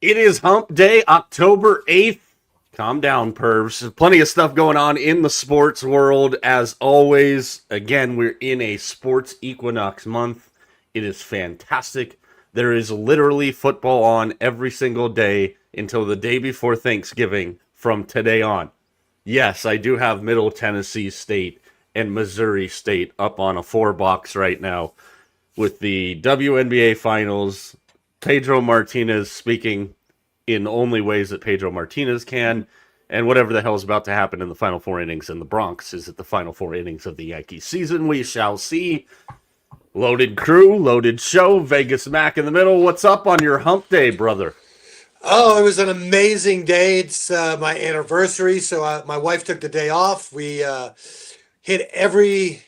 It is Hump Day, October 8th. Calm down, pervs. There's plenty of stuff going on in the sports world, as always. Again, we're in a sports equinox month. It is fantastic. There is literally football on every single day until the day before Thanksgiving from today on. Yes, I do have Middle Tennessee State and Missouri State up on a 4-box right now with the WNBA Finals. Pedro Martinez speaking in only ways that Pedro Martinez can, and whatever the hell is about to happen in the final 4 innings in the Bronx is at the final 4 innings of the Yankees season. We shall see. Loaded crew, loaded show, Vegas Mack in the middle. What's up on your Hump Day, brother? Oh, it was an amazing day. It's my anniversary, so my wife took the day off. We hit every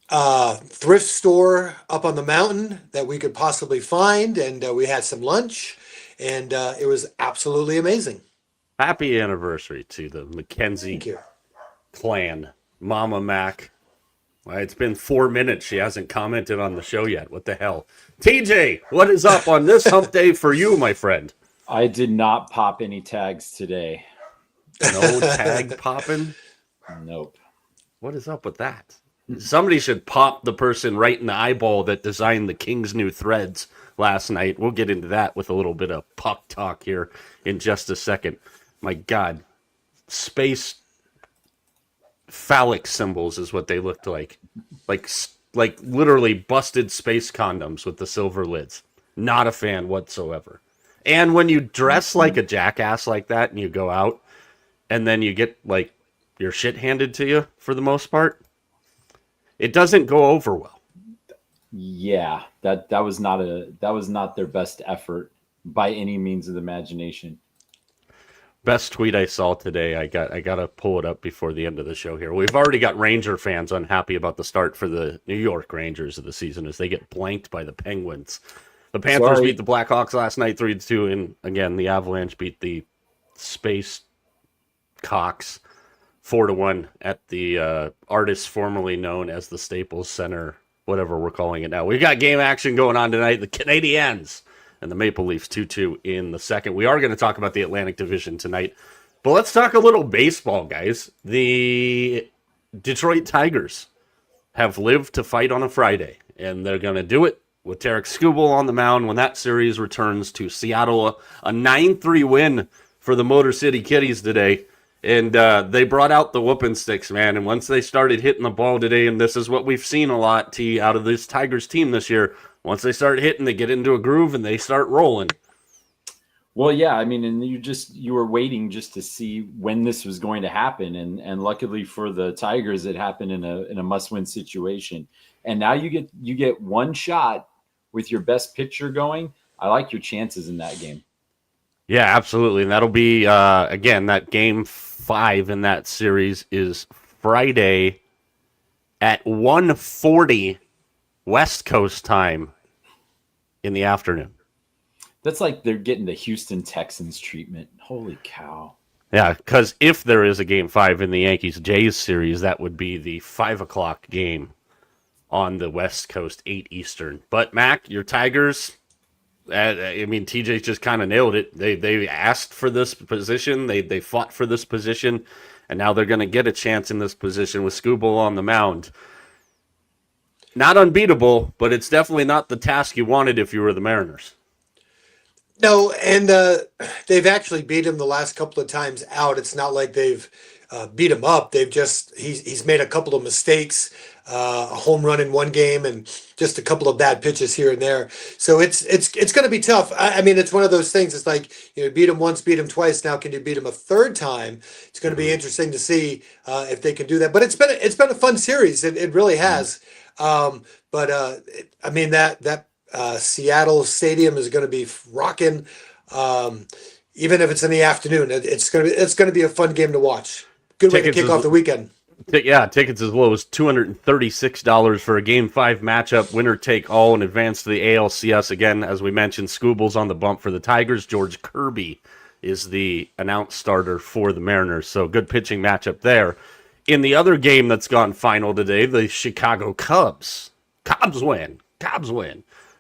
thrift store up on the mountain that we could possibly find, and we had some lunch, and it was absolutely amazing. Happy anniversary to the Thank McKenzie you. clan. Mama Mac. Well, it's been 4 minutes. She hasn't commented on the show yet. What the hell? TJ, what is up on this Hump Day for you, my friend? I did not pop any tags today. No tag popping? Nope. What is up with that? Somebody should pop the person right in the eyeball that designed the King's New Threads last night. We'll get into that with a little bit of puck talk here in just a second. My God, space phallic symbols is what they looked like. Like literally busted space condoms with the silver lids. Not a fan whatsoever. And when you dress like a jackass like that and you go out and then you get like your shit handed to you for the most part, it doesn't go over well. Yeah, that was not their best effort by any means of the imagination. Best tweet I saw today. I gotta pull it up before the end of the show here. We've already got Ranger fans unhappy about the start for the New York Rangers of the season as they get blanked by the Penguins. The Panthers beat the Blackhawks last night 3-2, and again the Avalanche beat the Space Cocks 4-1 at the artist formerly known as the Staples Center, whatever we're calling it now. We've got game action going on tonight. The Canadiens and the Maple Leafs 2-2 in the second. We are going to talk about the Atlantic Division tonight, but let's talk a little baseball, guys. The Detroit Tigers have lived to fight on a Friday, and they're going to do it with Tarek Skubal on the mound when that series returns to Seattle. A 9-3 win for the Motor City Kitties today. And they brought out the whooping sticks, man. And once they started hitting the ball today, and this is what we've seen a lot, T, out of this Tigers team this year, once they start hitting, they get into a groove and they start rolling. Well, yeah, I mean, and you were waiting just to see when this was going to happen, and luckily for the Tigers, it happened in a must-win situation. And now you get one shot with your best pitcher going. I like your chances in that game. Yeah, absolutely. And that'll be, again, that game 5 in that series is Friday at 1:40 West Coast time in the afternoon. That's like they're getting the Houston Texans treatment. Holy cow. Yeah, because if there is a game 5 in the Yankees-Jays series, that would be the 5 o'clock game on the West Coast, 8 Eastern. But, Mac, your Tigers... I mean, TJ just kind of nailed it. They asked for this position. They fought for this position, and now they're going to get a chance in this position with Skubal on the mound. Not unbeatable, but it's definitely not the task you wanted if you were the Mariners. No, and they've actually beat him the last couple of times out. It's not like they've beat him up. He's made a couple of mistakes, a home run in one game, and just a couple of bad pitches here and there. So it's going to be tough. I mean, it's one of those things. It's like, beat him once, beat him twice. Now, can you beat him a third time? It's going to be interesting to see if they can do that. But it's been a fun series. It really has. I mean that Seattle stadium is going to be rocking. even if it's in the afternoon. It's gonna be a fun game to watch. Good way to Tickets kick off the weekend. Yeah, tickets as low as $236 for a Game 5 matchup, winner take all, in advance to the ALCS. Again, as we mentioned, Scooble's on the bump for the Tigers. George Kirby is the announced starter for the Mariners, so good pitching matchup there. In the other game that's gone final today, the Chicago Cubs. Cubs win.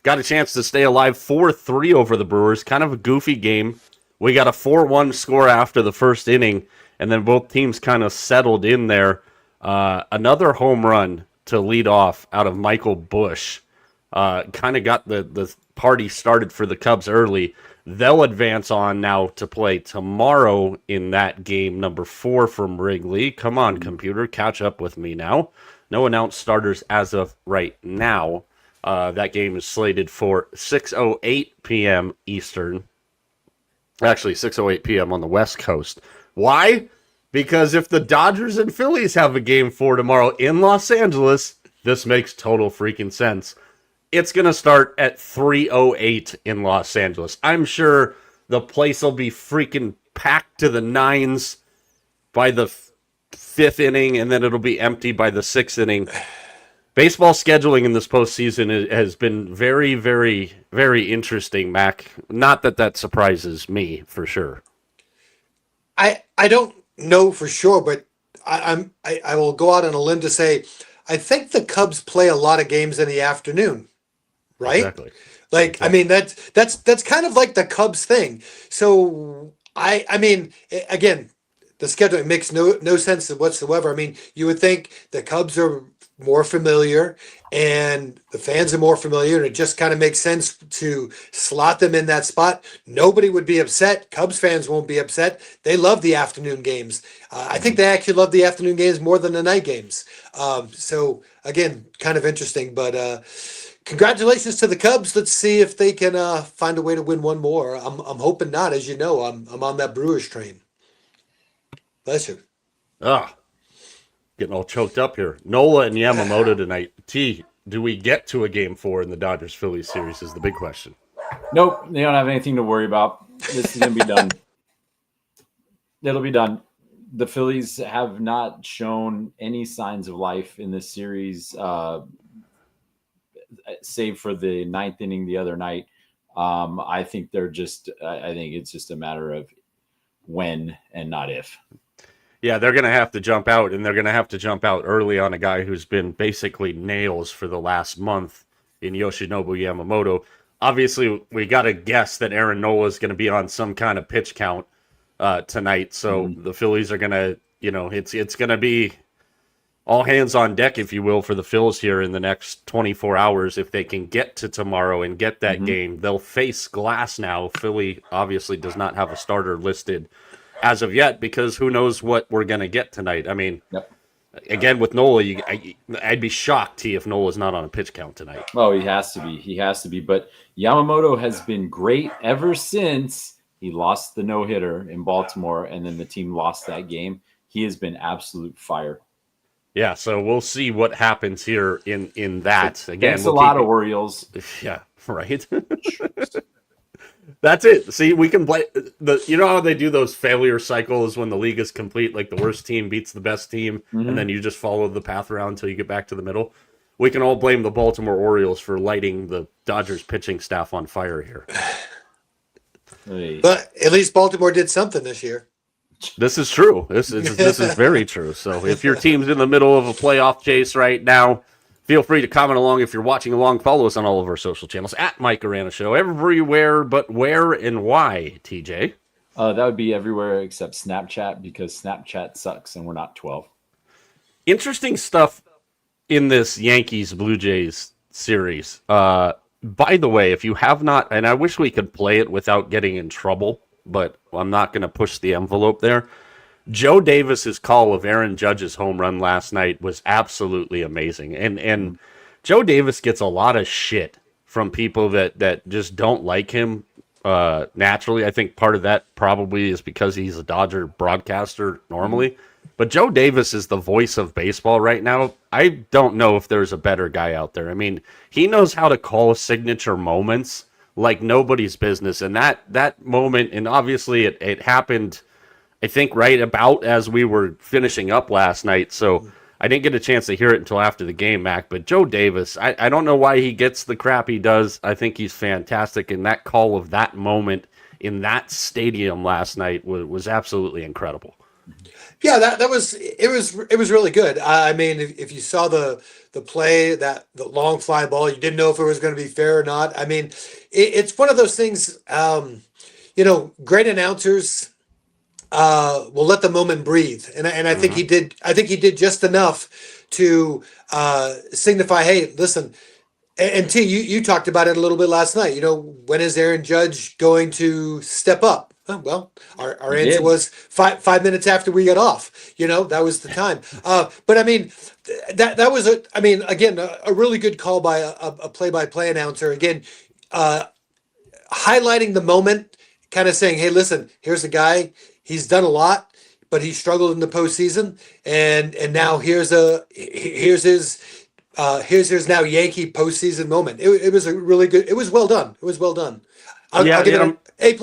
Got a chance to stay alive 4-3 over the Brewers. Kind of a goofy game. We got a 4-1 score after the first inning, and then both teams kind of settled in there. Another home run to lead off out of Michael Busch. Kind of got the party started for the Cubs early. They'll advance on now to play tomorrow in that game number 4 from Wrigley. Come on, computer, catch up with me now. No announced starters as of right now. That game is slated for 6:08 p.m. Eastern. Actually, 6:08 p.m. on the West Coast. Why? Because if the Dodgers and Phillies have a game 4 tomorrow in Los Angeles, this makes total freaking sense. It's going to start at 3:08 in Los Angeles. I'm sure the place will be freaking packed to the nines by the 5th inning, and then it'll be empty by the 6th inning. Baseball scheduling in this postseason has been very, very, very interesting, Mac. Not that surprises me, for sure. I don't know for sure, but I will go out on a limb to say I think the Cubs play a lot of games in the afternoon, right? Exactly. Like, I mean, that's kind of like the Cubs thing. So I mean, again, the scheduling makes no sense whatsoever. I mean, you would think the Cubs are more familiar and the fans are more familiar, and it just kind of makes sense to slot them in that spot. Nobody would be upset. Cubs fans won't be upset. They love the afternoon games. I think they actually love the afternoon games more than the night games. So again, kind of interesting, but congratulations to the Cubs. Let's see if they can find a way to win one more. I'm hoping not. As you know, I'm on that Brewers train. Bless you. Getting all choked up here. Nola and Yamamoto tonight. T, do we get to a game 4 in the Dodgers-Phillies series is the big question. Nope, they don't have anything to worry about. This is going to be done. It'll be done. The Phillies have not shown any signs of life in this series, save for the 9th inning the other night. I think I think it's just a matter of when and not if. Yeah, they're going to have to jump out, and they're going to have to jump out early on a guy who's been basically nails for the last month in Yoshinobu Yamamoto. Obviously, we got to guess that Aaron Nola is going to be on some kind of pitch count tonight, so the Phillies are going to, it's going to be all hands on deck, if you will, for the Phils here in the next 24 hours. If they can get to tomorrow and get that game, they'll face Glass now. Philly obviously does not have a starter listed as of yet, because who knows what we're going to get tonight. I mean, again, with Nola, I'd be shocked, T, if Nola's not on a pitch count tonight. Oh, he has to be. He has to be. But Yamamoto has been great ever since he lost the no-hitter in Baltimore, and then the team lost that game. He has been absolute fire. Yeah, so we'll see what happens here in that. So, again, thanks a lot of Orioles. Yeah, right. That's it. See, we can play you know how they do those failure cycles when the league is complete, like the worst team beats the best team, and then you just follow the path around until you get back to the middle. We can all blame the Baltimore Orioles for lighting the Dodgers pitching staff on fire here. Hey. But at least Baltimore did something this year. This is true. This is very true. So if your team's in the middle of a playoff chase right now, feel free to comment along. If you're watching along, follow us on all of our social channels at Mike Arana Show. Everywhere but where and why, TJ? That would be everywhere except Snapchat, because Snapchat sucks and we're not 12. Interesting stuff in this Yankees-Blue Jays series. By the way, if you have not, and I wish we could play it without getting in trouble, but I'm not going to push the envelope there. Joe Davis's call of Aaron Judge's home run last night was absolutely amazing. And Joe Davis gets a lot of shit from people that just don't like him naturally. I think part of that probably is because he's a Dodger broadcaster normally. But Joe Davis is the voice of baseball right now. I don't know if there's a better guy out there. I mean, he knows how to call signature moments like nobody's business. And that moment, and obviously it happened, I think, right about as we were finishing up last night. So I didn't get a chance to hear it until after the game, Mac. But Joe Davis, I don't know why he gets the crap he does. I think he's fantastic. And that call of that moment in that stadium last night was absolutely incredible. Yeah, that was it was really good. I mean, if you saw the play, that the long fly ball, you didn't know if it was going to be fair or not. I mean, it's one of those things. Great announcers will let the moment breathe, and I think he did. I think he did just enough to signify, hey, listen. And T, you talked about it a little bit last night. When is Aaron Judge going to step up? Well, our He answer did. was 5 minutes after we got off. That was the time. But I mean, that was again, a really good call by a play-by-play announcer. Again, highlighting the moment, kind of saying, "Hey, listen, here's a guy. He's done a lot, but he struggled in the postseason, and now here's his now Yankee postseason moment." It was a really good. It was well done. It was well done. I'll give it an A+.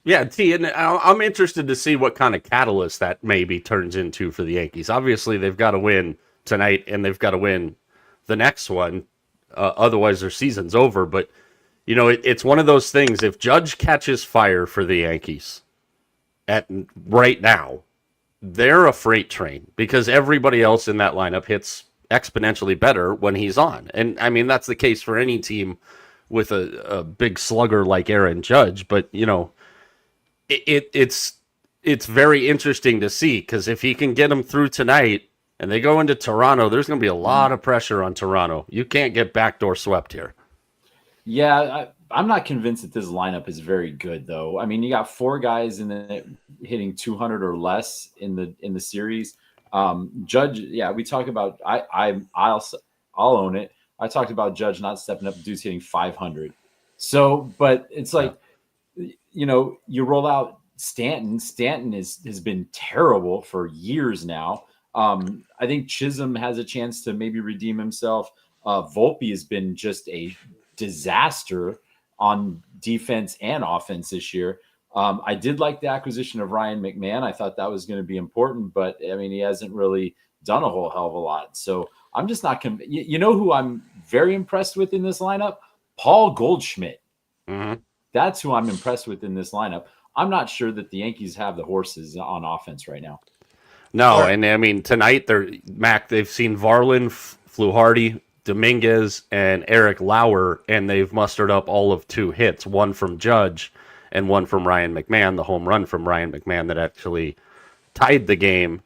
Yeah, T, and I'm interested to see what kind of catalyst that maybe turns into for the Yankees. Obviously, they've got to win tonight, and they've got to win the next one. Otherwise, their season's over. But, it's one of those things. If Judge catches fire for the Yankees right now, they're a freight train because everybody else in that lineup hits exponentially better when he's on. And, I mean, that's the case for any team with a big slugger like Aaron Judge. But, it's very interesting to see because if he can get them through tonight and they go into Toronto, there's going to be a lot of pressure on Toronto. You can't get backdoor swept here. Yeah, I'm not convinced that this lineup is very good, though. I mean, you got 4 guys hitting 200 or less in the series. Judge, yeah, we talk about. I'll own it. I talked about Judge not stepping up. Dude's hitting 500. So, but it's like. Yeah. You roll out Stanton. Stanton has been terrible for years now. I think Chisholm has a chance to maybe redeem himself. Volpe has been just a disaster on defense and offense this year. I did like the acquisition of Ryan McMahon. I thought that was going to be important, but I mean, he hasn't really done a whole hell of a lot. So I'm just not convinced. You know who I'm very impressed with in this lineup? Paul Goldschmidt. Mm-hmm. That's who I'm impressed with in this lineup. I'm not sure that the Yankees have the horses on offense right now. No, and I mean tonight they've seen Varland, Fluharty, Dominguez, and Eric Lauer, and they've mustered up all of 2 hits, one from Judge and one from Ryan McMahon, the home run from Ryan McMahon that actually tied the game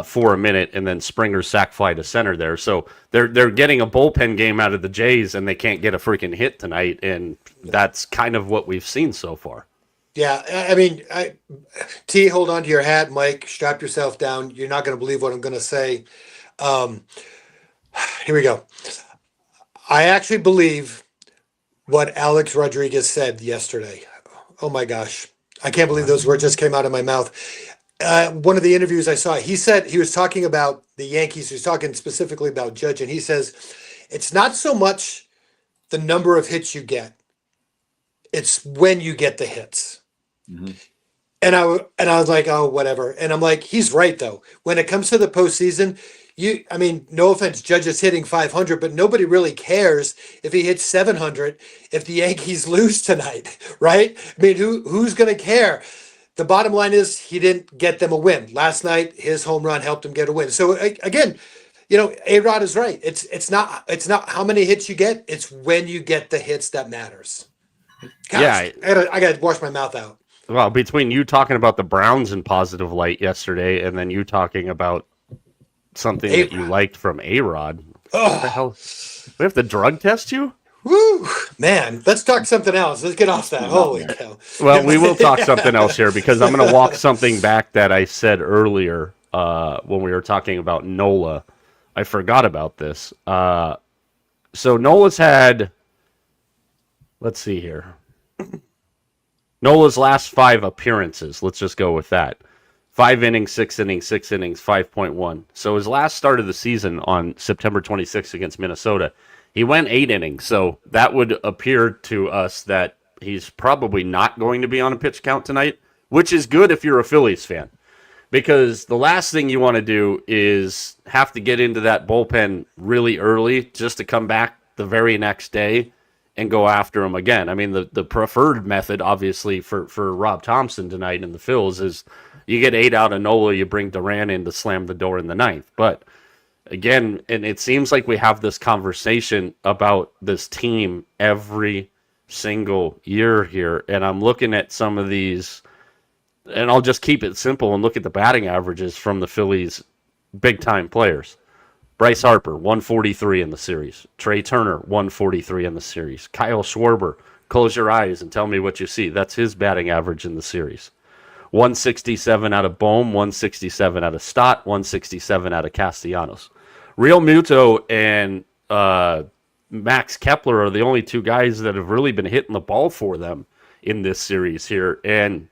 for a minute, and then Springer sac fly to center there. So they're getting a bullpen game out of the Jays, and they can't get a freaking hit tonight, and that's kind of what we've seen so far. Yeah, I mean, T, hold on to your hat, Mike. Strap yourself down. You're not going to believe what I'm going to say. Here we go. I actually believe what Alex Rodriguez said yesterday. Oh my gosh, I can't believe those words just came out of my mouth. One of the interviews I saw, he said he was talking about the Yankees. He was talking specifically about Judge, and he says it's not so much the number of hits you get; it's when you get the hits. Mm-hmm. And I was like, oh, whatever. And I'm like, he's right though. When it comes to the postseason, no offense, Judge is hitting 500, but nobody really cares if he hits 700 if the Yankees lose tonight, right? I mean, who's going to care? The bottom line is he didn't get them a win. Last night, his home run helped him get a win. So again, A-Rod is right. It's not how many hits you get. It's when you get the hits that matters. Gosh, yeah, I got to wash my mouth out. Well, between you talking about the Browns in positive light yesterday and then you talking about something that you liked from A-Rod, what the hell? We have to drug test you? Woo, man, let's talk something else. Let's get off that. Holy cow. Well, we will talk something else here because I'm going to walk something back that I said earlier when we were talking about Nola. I forgot about this. So Nola's had, let's see here. Nola's last 5 appearances. Let's just go with that. 5 innings, 6 innings, 5.1. So his last start of the season on September 26th against Minnesota, He went 8 innings, so that would appear to us that he's probably not going to be on a pitch count tonight, which is good if you're a Phillies fan. Because the last thing you want to do is have to get into that bullpen really early just to come back the very next day and go after him again. I mean, the preferred method, obviously, for Rob Thompson tonight in the Phils is you get 8 out of Nola, you bring Duran in to slam the door in the ninth. But again, and it seems like we have this conversation about this team every single year here. And I'm looking at some of these, and I'll just keep it simple and look at the batting averages from the Phillies' big-time players. Bryce Harper, 143 in the series. Trey Turner, 143 in the series. Kyle Schwarber, close your eyes and tell me what you see. That's his batting average in the series. 167 out of Bohm, 167 out of Stott, 167 out of Castellanos. Real Muto and Max Kepler are the only two guys that have really been hitting the ball for them in this series here. And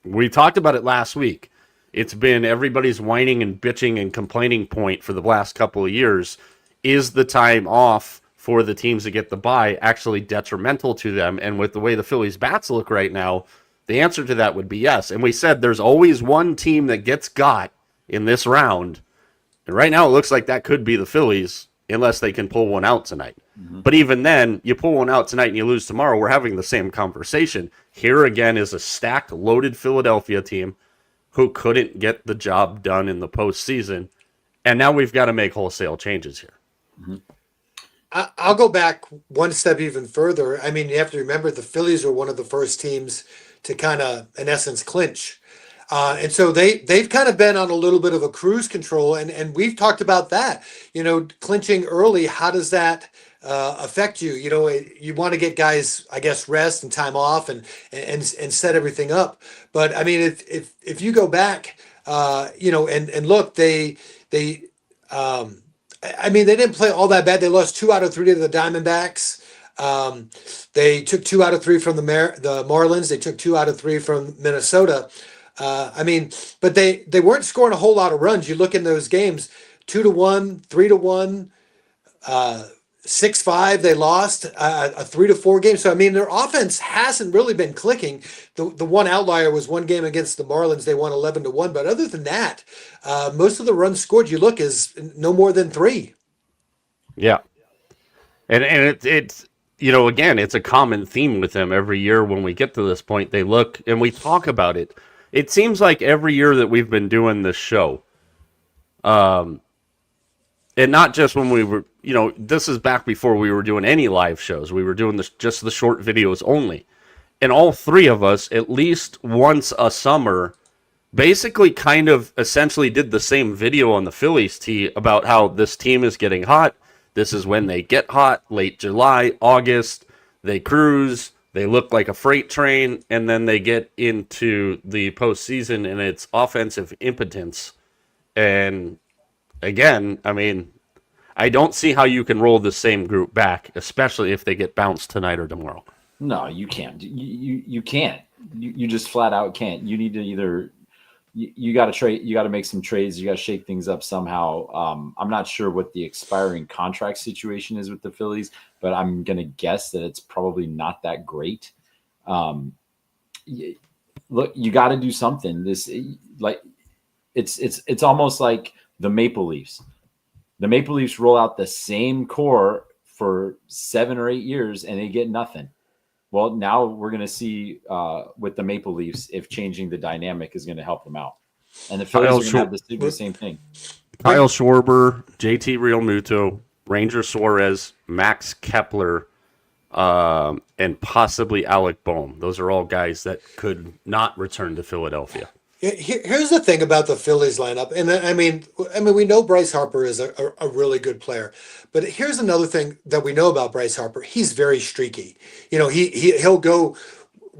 we talked about it last week. It's been everybody's whining and bitching and complaining point for the last couple of years. Is the time off for the teams to get the bye actually detrimental to them? And with the way the Phillies bats look right now, the answer to that would be yes. And we said there's always one team that gets got in this round. And right now it looks like that could be the Phillies unless they can pull one out tonight. Mm-hmm. But even then, you pull one out tonight and you lose tomorrow, we're having the same conversation. Here again is a stacked, loaded Philadelphia team who couldn't get the job done in the postseason. And now we've got to make wholesale changes here. Mm-hmm. I'll go back one step even further. I mean, you have to remember the Phillies were one of the first teams to kind of, in essence, clinch. And so they've kind of been on a little bit of a cruise control. And we've talked about that, clinching early. How does that affect you? You want to get guys, I guess, rest and time off and set everything up. But I mean, if you go back, and look, they didn't play all that bad. They lost 2 out of 3 to the Diamondbacks. They took 2 out of 3 from the Marlins. They took 2 out of 3 from Minnesota. But they weren't scoring a whole lot of runs. You look in those games, 2-1, 3-1, 6-5. They lost a 3-4 game. So their offense hasn't really been clicking. The one outlier was one game against the Marlins. They won 11-1. But other than that, most of the runs scored, you look, is no more than 3. Yeah, and it's again, it's a common theme with them every year. When we get to this point, they look and we talk about it. It seems like every year that we've been doing this show, and not just when we were, this is back before we were doing any live shows. We were doing just the short videos only. And all 3 of us, at least once a summer, basically kind of essentially did the same video on the Phillies tee about how this team is getting hot. This is when they get hot, late July, August, they cruise. They look like a freight train, and then they get into the postseason, and it's offensive impotence. And again, I don't see how you can roll the same group back, especially if they get bounced tonight or tomorrow. No, you can't. You can't. You just flat out can't. You need to either you got to trade. You got to make some trades. You got to shake things up somehow. I'm not sure what the expiring contract situation is with the Phillies, but I'm going to guess that it's probably not that great. Look, you got to do something. It's almost like the Maple Leafs. The Maple Leafs roll out the same core for 7 or 8 years and they get nothing. Well, now we're going to see with the Maple Leafs if changing the dynamic is going to help them out. And the Phillies are going to have the same thing. Kyle Schwarber, JT Realmuto, Ranger Suarez, Max Kepler, and possibly Alec Bohm. Those are all guys that could not return to Philadelphia. Here's the thing about the Phillies lineup, and we know Bryce Harper is a really good player, but here's another thing that we know about Bryce Harper: he's very streaky. He'll go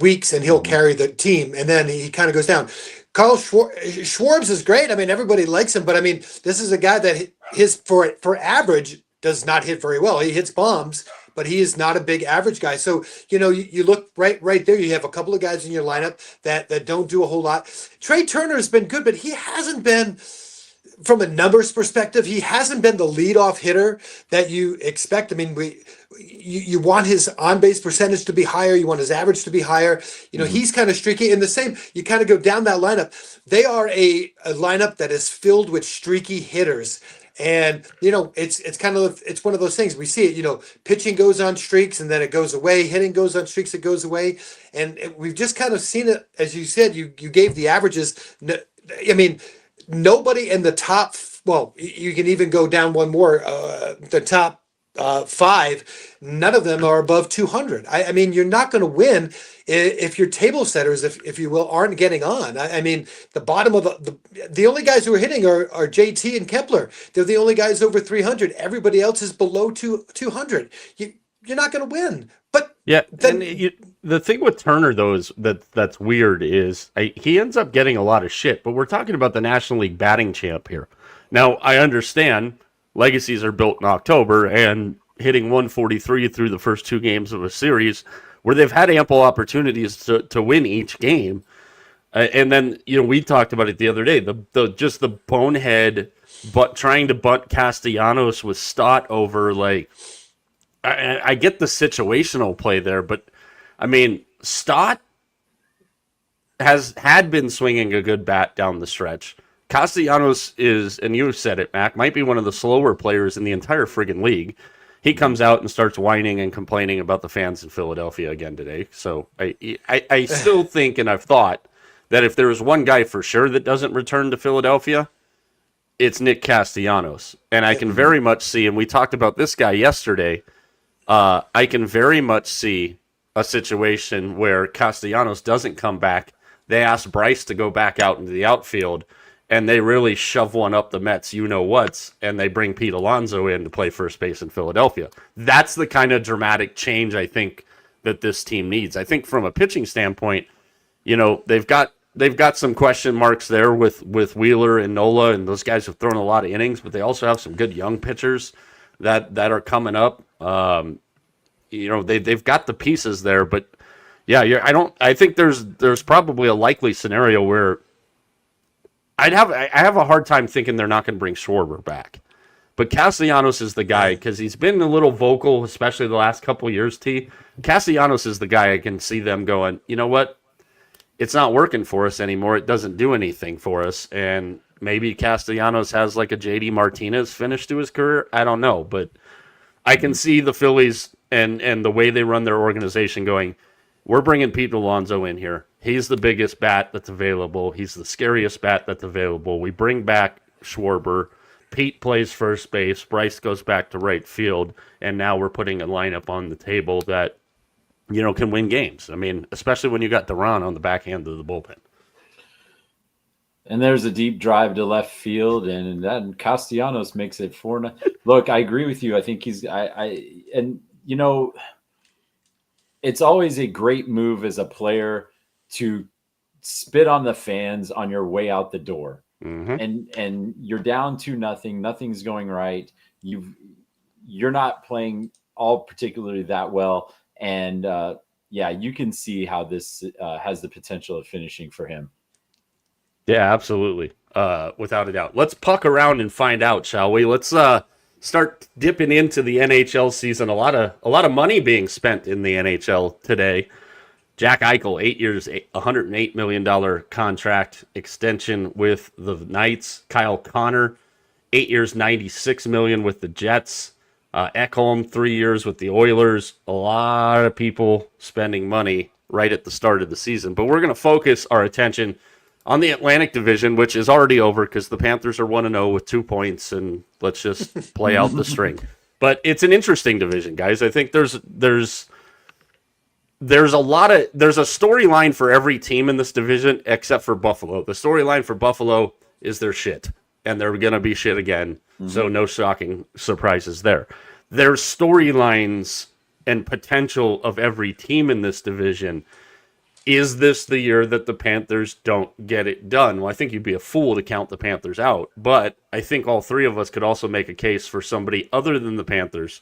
weeks and he'll carry the team, and then he kind of goes down. Carl Schwartz is great. Everybody likes him, but this is a guy that for average does not hit very well. He hits bombs, but he is not a big average guy. So, you look right there. You have a couple of guys in your lineup that don't do a whole lot. Trey Turner has been good, but he hasn't been from a numbers perspective, he hasn't been the leadoff hitter that you expect. I mean, you want his on base percentage to be higher. You want his average to be higher. He's kind of streaky. And the same, you kind of go down that lineup. They are a lineup that is filled with streaky hitters. And it's one of those things we see it. Pitching goes on streaks and then it goes away. Hitting goes on streaks, it goes away, and we've just kind of seen it. As you said, you gave the averages. I mean, nobody in the top. Well, you can even go down one more. The top five, none of them are above 200. I mean, you're not going to win if your table setters, if you will, aren't getting on. I mean, the bottom of the only guys who are hitting are JT and Kepler. They're the only guys over 300. Everybody else is below 200. You're not going to win. But yeah, the thing with Turner though is that's weird is he ends up getting a lot of shit. But we're talking about the National League batting champ here. Now I understand legacies are built in October, and hitting 143 through the first two games of a series where they've had ample opportunities to win each game. And then, we talked about it the other day, just the bonehead, but trying to bunt Castellanos with Stott over, like, I get the situational play there, but I mean, Stott had been swinging a good bat down the stretch. Castellanos is, and you said it, Mac, might be one of the slower players in the entire friggin' league. He comes out and starts whining and complaining about the fans in Philadelphia again today. So I still think, and I've thought, that if there is one guy for sure that doesn't return to Philadelphia, it's Nick Castellanos. And I can very much see, and we talked about this guy yesterday, I can very much see a situation where Castellanos doesn't come back. They ask Bryce to go back out into the outfield, and they really shove one up the Mets, you-know-whats, and they bring Pete Alonso in to play first base in Philadelphia. That's the kind of dramatic change I think that this team needs. I think from a pitching standpoint, they've got some question marks there with Wheeler and Nola, and those guys have thrown a lot of innings, but they also have some good young pitchers that are coming up. They've got the pieces there, but yeah, I think there's probably a likely scenario where I have a hard time thinking they're not going to bring Schwarber back. But Castellanos is the guy, because he's been a little vocal, especially the last couple of years, T. Castellanos is the guy I can see them going, you know what? It's not working for us anymore. It doesn't do anything for us. And maybe Castellanos has like a JD Martinez finish to his career. I don't know. But I can see the Phillies and the way they run their organization going, we're bringing Pete Alonso in here. He's the biggest bat that's available. He's the scariest bat that's available. We bring back Schwarber. Pete plays first base. Bryce goes back to right field. And now we're putting a lineup on the table that, can win games. I mean, especially when you got Arana on the back end of the bullpen. And there's a deep drive to left field, and then Castellanos makes it 4-0. Look, I agree with you. I think it's always a great move as a player to spit on the fans on your way out the door. Mm-hmm. And you're down 2-0, nothing's going right. You're not playing all particularly that well. And you can see how this has the potential of finishing for him. Yeah, absolutely. Without a doubt. Let's puck around and find out, shall we? Let's start dipping into the NHL season. A lot of money being spent in the NHL today. Jack Eichel, 8 years, $108 million contract extension with the Knights. Kyle Connor, 8 years, $96 million with the Jets. Ekholm, 3 years with the Oilers. A lot of people spending money right at the start of the season. But we're going to focus our attention on the Atlantic Division, which is already over because the Panthers are 1-0 with 2 points, and let's just play out the string. But it's an interesting division, guys. I think there's a storyline for every team in this division except for Buffalo. The storyline for Buffalo is they're shit, and they're going to be shit again. Mm-hmm. So no shocking surprises there. There's storylines and potential of every team in this division. Is this the year that the Panthers don't get it done? Well, I think you'd be a fool to count the Panthers out, but I think all three of us could also make a case for somebody other than the Panthers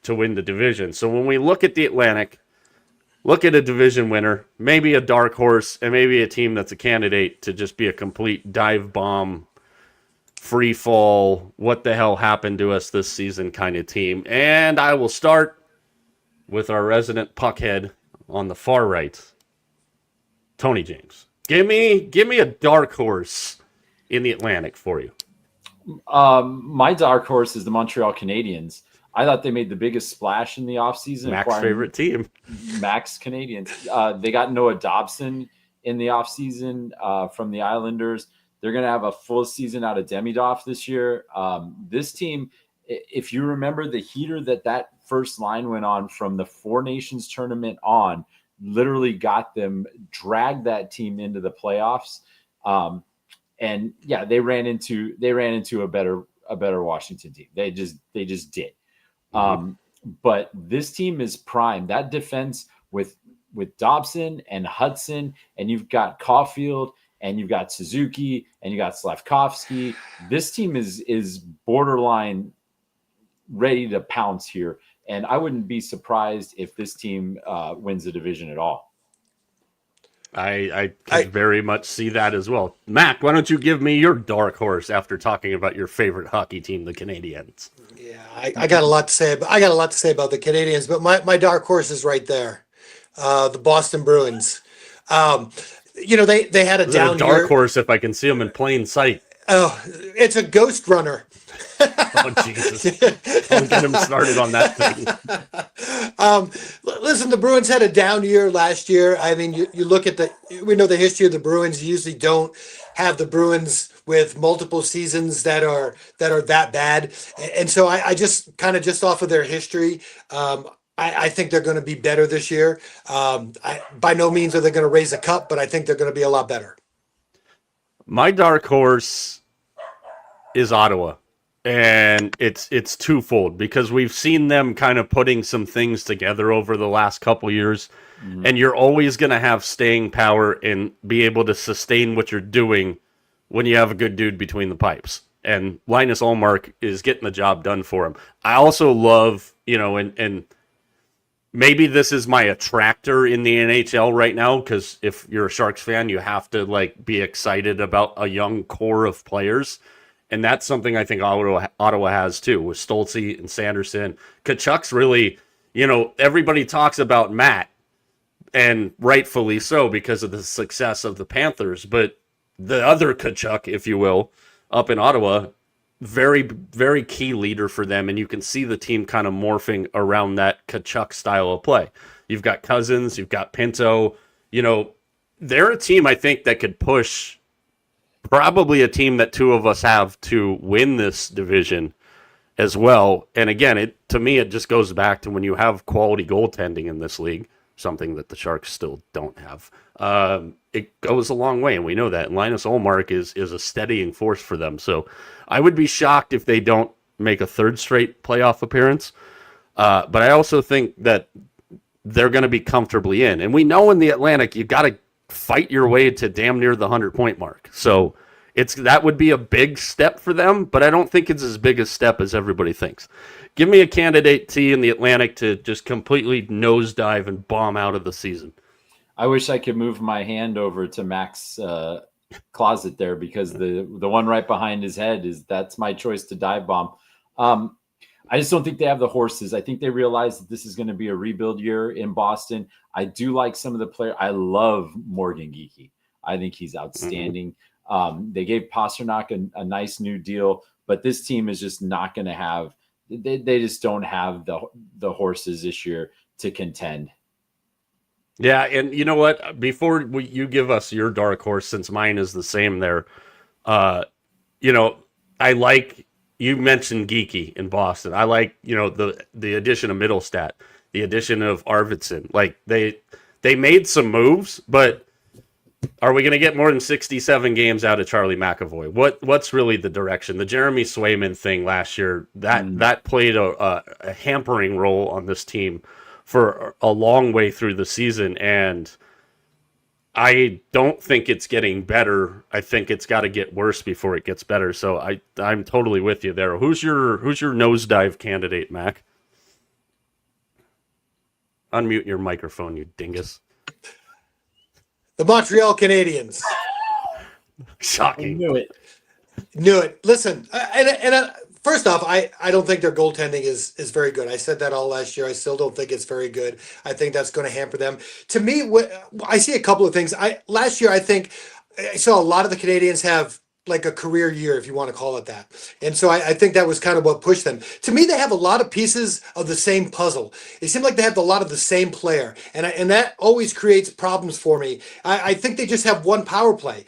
to win the division. So when we look at the Atlantic, look at a division winner, maybe a dark horse, and maybe a team that's a candidate to just be a complete dive bomb free fall, what the hell happened to us this season kind of team. And I will start with our resident puckhead on the far right, Tony James. Give me a dark horse in the Atlantic for you. My dark horse is the Montreal Canadiens. I thought they made the biggest splash in the offseason. Mack's favorite team. Mack's Canadiens. They got Noah Dobson in the offseason from the Islanders. They're going to have a full season out of Demidov this year. This team, if you remember the heater that first line went on from the Four Nations tournament on, literally got them, dragged that team into the playoffs. And yeah, they ran into a better Washington team. They just did. But this team is primed. That defense with Dobson and Hudson, and you've got Caulfield, and you've got Suzuki, and you got Slavkovsky. This team is borderline ready to pounce here, and I wouldn't be surprised if this team wins the division at all. I very much see that as well. Mac, why don't you give me your dark horse after talking about your favorite hockey team, the Canadiens? Yeah, I got a lot to say. I got a lot to say about the Canadiens, but my dark horse is right there, the Boston Bruins. They had a down dark year. Horse if I can see them in plain sight. Oh, it's a ghost runner. Oh, Jesus. Don't get him started on that thing. Listen, the Bruins had a down year last year. I mean, you look at we know the history of the Bruins. You usually don't have the Bruins with multiple seasons that are that bad. And so I just kind of just off of their history, I think they're going to be better this year. By no means are they going to raise a cup, but I think they're going to be a lot better. My dark horse is Ottawa. And it's twofold because we've seen them kind of putting some things together over the last couple years. Mm-hmm. And you're always going to have staying power and be able to sustain what you're doing when you have a good dude between the pipes. And Linus Ullmark is getting the job done for him. I also love, and maybe this is my attractor in the NHL right now, because if you're a Sharks fan, you have to be excited about a young core of players. And that's something I think Ottawa has too, with Stolze and Sanderson. Tkachuk's really, everybody talks about Matt, and rightfully so because of the success of the Panthers. But the other Tkachuk, if you will, up in Ottawa, very, very key leader for them. And you can see the team kind of morphing around that Tkachuk style of play. You've got Cousins, you've got Pinto. They're a team I think that could push. Probably a team that two of us have to win this division as well. And again, to me, it just goes back to when you have quality goaltending in this league, something that the Sharks still don't have. It goes a long way, and we know that. And Linus Ullmark is a steadying force for them. So I would be shocked if they don't make a third straight playoff appearance. But I also think that they're going to be comfortably in. And we know in the Atlantic, you've got to fight your way to damn near the 100-point mark. So that would be a big step for them, but I don't think it's as big a step as everybody thinks. Give me a candidate T in the Atlantic to just completely nosedive and bomb out of the season. I wish I could move my hand over to Mac's closet there, because the one right behind his head that's my choice to dive bomb. I just don't think they have the horses. I think they realize that this is going to be a rebuild year in Boston. I do like some of the players. I love Morgan Geekie. I think he's outstanding. Mm-hmm. They gave Pasternak a nice new deal, but this team is just not going to have. They just don't have the horses this year to contend. Yeah, and you know what? Before you give us your dark horse, since mine is the same there, I like. You mentioned Geekie in Boston. I like, the addition of Middlestat, the addition of Arvidsson. They made some moves, but are we going to get more than 67 games out of Charlie McAvoy? What's really the direction? The Jeremy Swayman thing last year, that played a hampering role on this team for a long way through the season, and I don't think it's getting better. I think it's got to get worse before it gets better. So I'm totally with you there. Who's your nosedive candidate, Mac? Unmute your microphone, you dingus. The Montreal Canadiens. Shocking. I knew it. Knew it. Listen, first off, I don't think their goaltending is very good. I said that all last year. I still don't think it's very good. I think that's going to hamper them. To me, I see a couple of things. I last year I think I saw a lot of the Canadians have like a career year, if you want to call it that. And so I think that was kind of what pushed them. To me, they have a lot of pieces of the same puzzle. It seems like they have a lot of the same player, and that always creates problems for me. I think they just have one power play.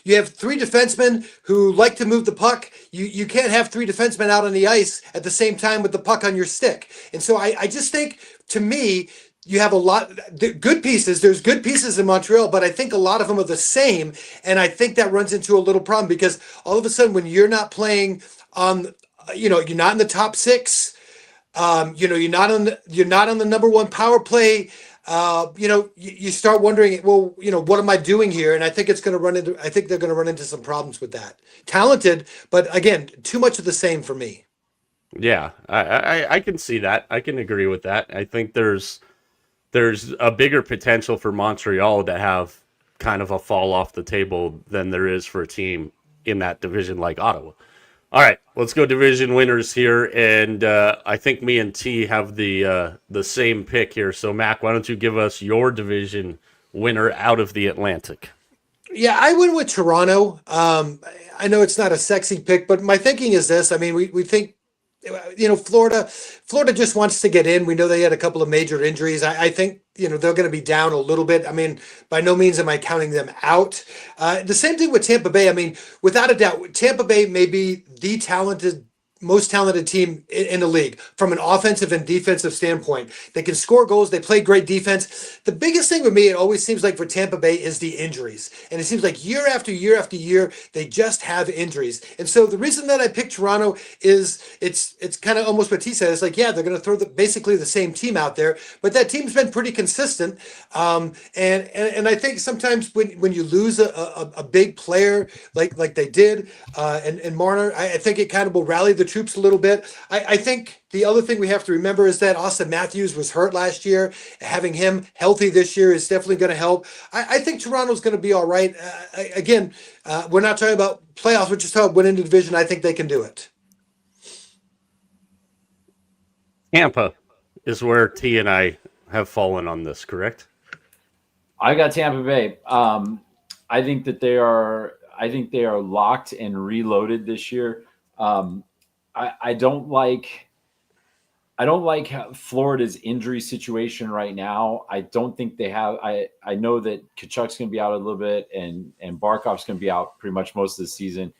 You have three defensemen who like to move the puck. You can't have three defensemen out on the ice at the same time with the puck on your stick. And so I just think, to me, you have a lot good pieces. There's good pieces in Montreal, but I think a lot of them are the same, and I think that runs into a little problem because all of a sudden, when you're not playing on, you're not in the top six. You're not on the number one power play. You start wondering, well, what am I doing here? And I think I think they're going to run into some problems with that. Talented, but again, too much of the same for me. Yeah, I can see that. I can agree with that. I think there's a bigger potential for Montreal to have kind of a fall off the table than there is for a team in that division like Ottawa. All right, let's go division winners here, and I think me and T have the same pick here. So, Mac, why don't you give us your division winner out of the Atlantic? Yeah, I went with Toronto. I know it's not a sexy pick, but my thinking is this. I mean, we think, Florida just wants to get in. We know they had a couple of major injuries. I think, they're going to be down a little bit. I mean, by no means am I counting them out. The same thing with Tampa Bay. I mean, without a doubt, Tampa Bay may be the most talented team in the league from an offensive and defensive standpoint. They can score goals. They play great defense. The biggest thing with me, it always seems like for Tampa Bay, is the injuries. And it seems like year after year after year, they just have injuries. And so the reason that I picked Toronto is it's kind of almost what T said. It's like, yeah, they're going to throw basically the same team out there, but that team's been pretty consistent. And I think sometimes when you lose a big player like they did, and Marner, I think it kind of will rally the troops a little bit. I think the other thing we have to remember is that Austin Matthews was hurt last year. Having him healthy this year is definitely going to help. I think Toronto's going to be all right. Again, we're not talking about playoffs. We're just talking about winning the division. I think they can do it. Tampa is where T and I have fallen on this, correct? I got Tampa Bay. I think that they are. I think they are locked and reloaded this year. I don't like Florida's injury situation right now. I don't think they have. I know that Kachuk's going to be out a little bit, and Barkov's going to be out pretty much most of the season.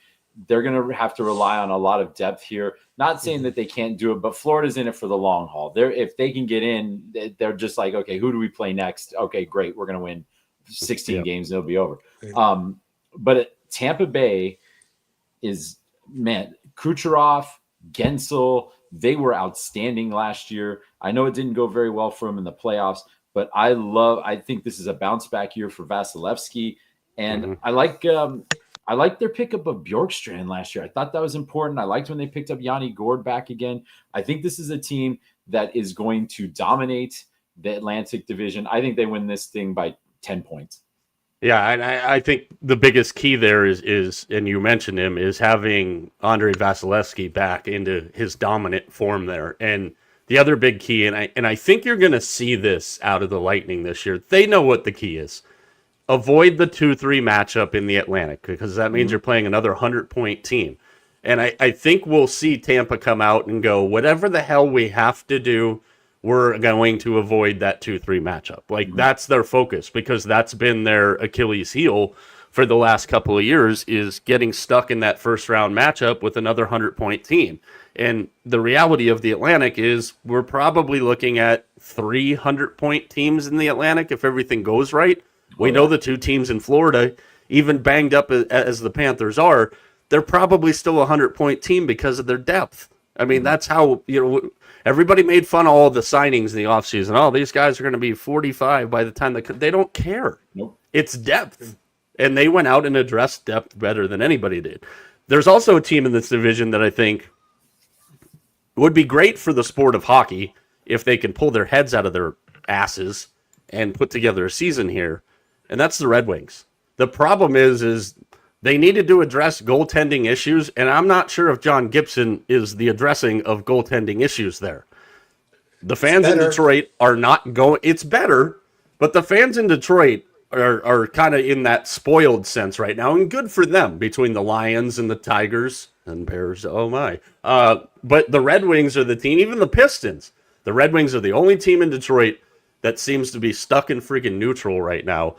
They're going to have to rely on a lot of depth here. Not saying that they can't do it, but Florida's in it for the long haul. If they can get in, they're just like, okay, who do we play next? Okay, great, we're going to win 16 games and it'll be over. But Tampa Bay is, man, Kucherov, Gensel, they were outstanding last year. I know it didn't go very well for them in the playoffs, but I think this is a bounce back year for Vasilevsky. And I like their pickup of Bjorkstrand last year. I thought that was important. I liked when they picked up Yanni Gourde back again. I think this is a team that is going to dominate the Atlantic Division. I think they win this thing by 10 points. Yeah, and I think the biggest key there is, and you mentioned him, is having Andrei Vasilevsky back into his dominant form there. And the other big key, and I think you're going to see this out of the Lightning this year. They know what the key is. Avoid the 2-3 matchup in the Atlantic, because that means you're playing another 100-point team. And I think we'll see Tampa come out and go, whatever the hell we have to do, we're going to avoid that 2-3 matchup. Like, that's their focus, because that's been their Achilles heel for the last couple of years, is getting stuck in that first-round matchup with another 100-point team. And the reality of the Atlantic is we're probably looking at 300-point teams in the Atlantic if everything goes right. We know the two teams in Florida, even banged up as the Panthers are, they're probably still a 100-point team because of their depth. I mean, that's how, everybody made fun of all the signings in the offseason. Oh, these guys are going to be 45 by the time they don't care. Nope. It's depth. And they went out and addressed depth better than anybody did. There's also a team in this division that I think would be great for the sport of hockey if they can pull their heads out of their asses and put together a season here. And that's the Red Wings. The problem is They needed to address goaltending issues, and I'm not sure if John Gibson is the addressing of goaltending issues there. The fans in Detroit are not going. It's better, but the fans in Detroit are kind of in that spoiled sense right now, and good for them between the Lions and the Tigers and Bears. Oh my! But the Red Wings are the team. Even the Pistons. The Red Wings are the only team in Detroit that seems to be stuck in freaking neutral right now.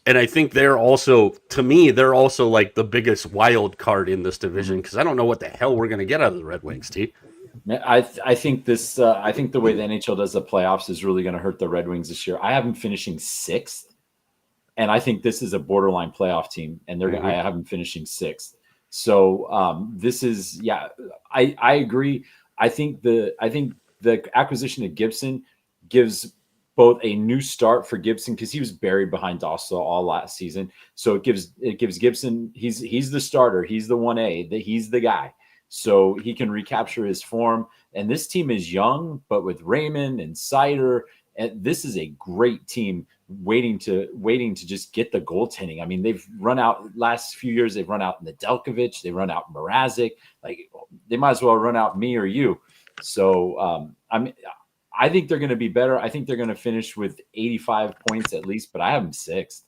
And I think they're also, to me, they're also like the biggest wild card in this division because I don't know what the hell we're going to get out of the Red Wings, T. I think this. I think the way the NHL does the playoffs is really going to hurt the Red Wings this year. I have them finishing 6th, and I think this is a borderline playoff team, and I have them finishing 6th. So this is, yeah, I agree. I think the acquisition of Gibson gives both a new start for Gibson because he was buried behind Dossel all last season. So it gives Gibson, he's the starter, he's the 1A, he's the guy. So he can recapture his form. And this team is young, but with Raymond and Sider, and this is a great team waiting to just get the goaltending. I mean, they've run out last few years. They've run out Nedeljkovic. They run out Mrazek. Like they might as well run out me or you. So I think they're going to be better. I think they're going to finish with 85 points at least, but I have them 6th.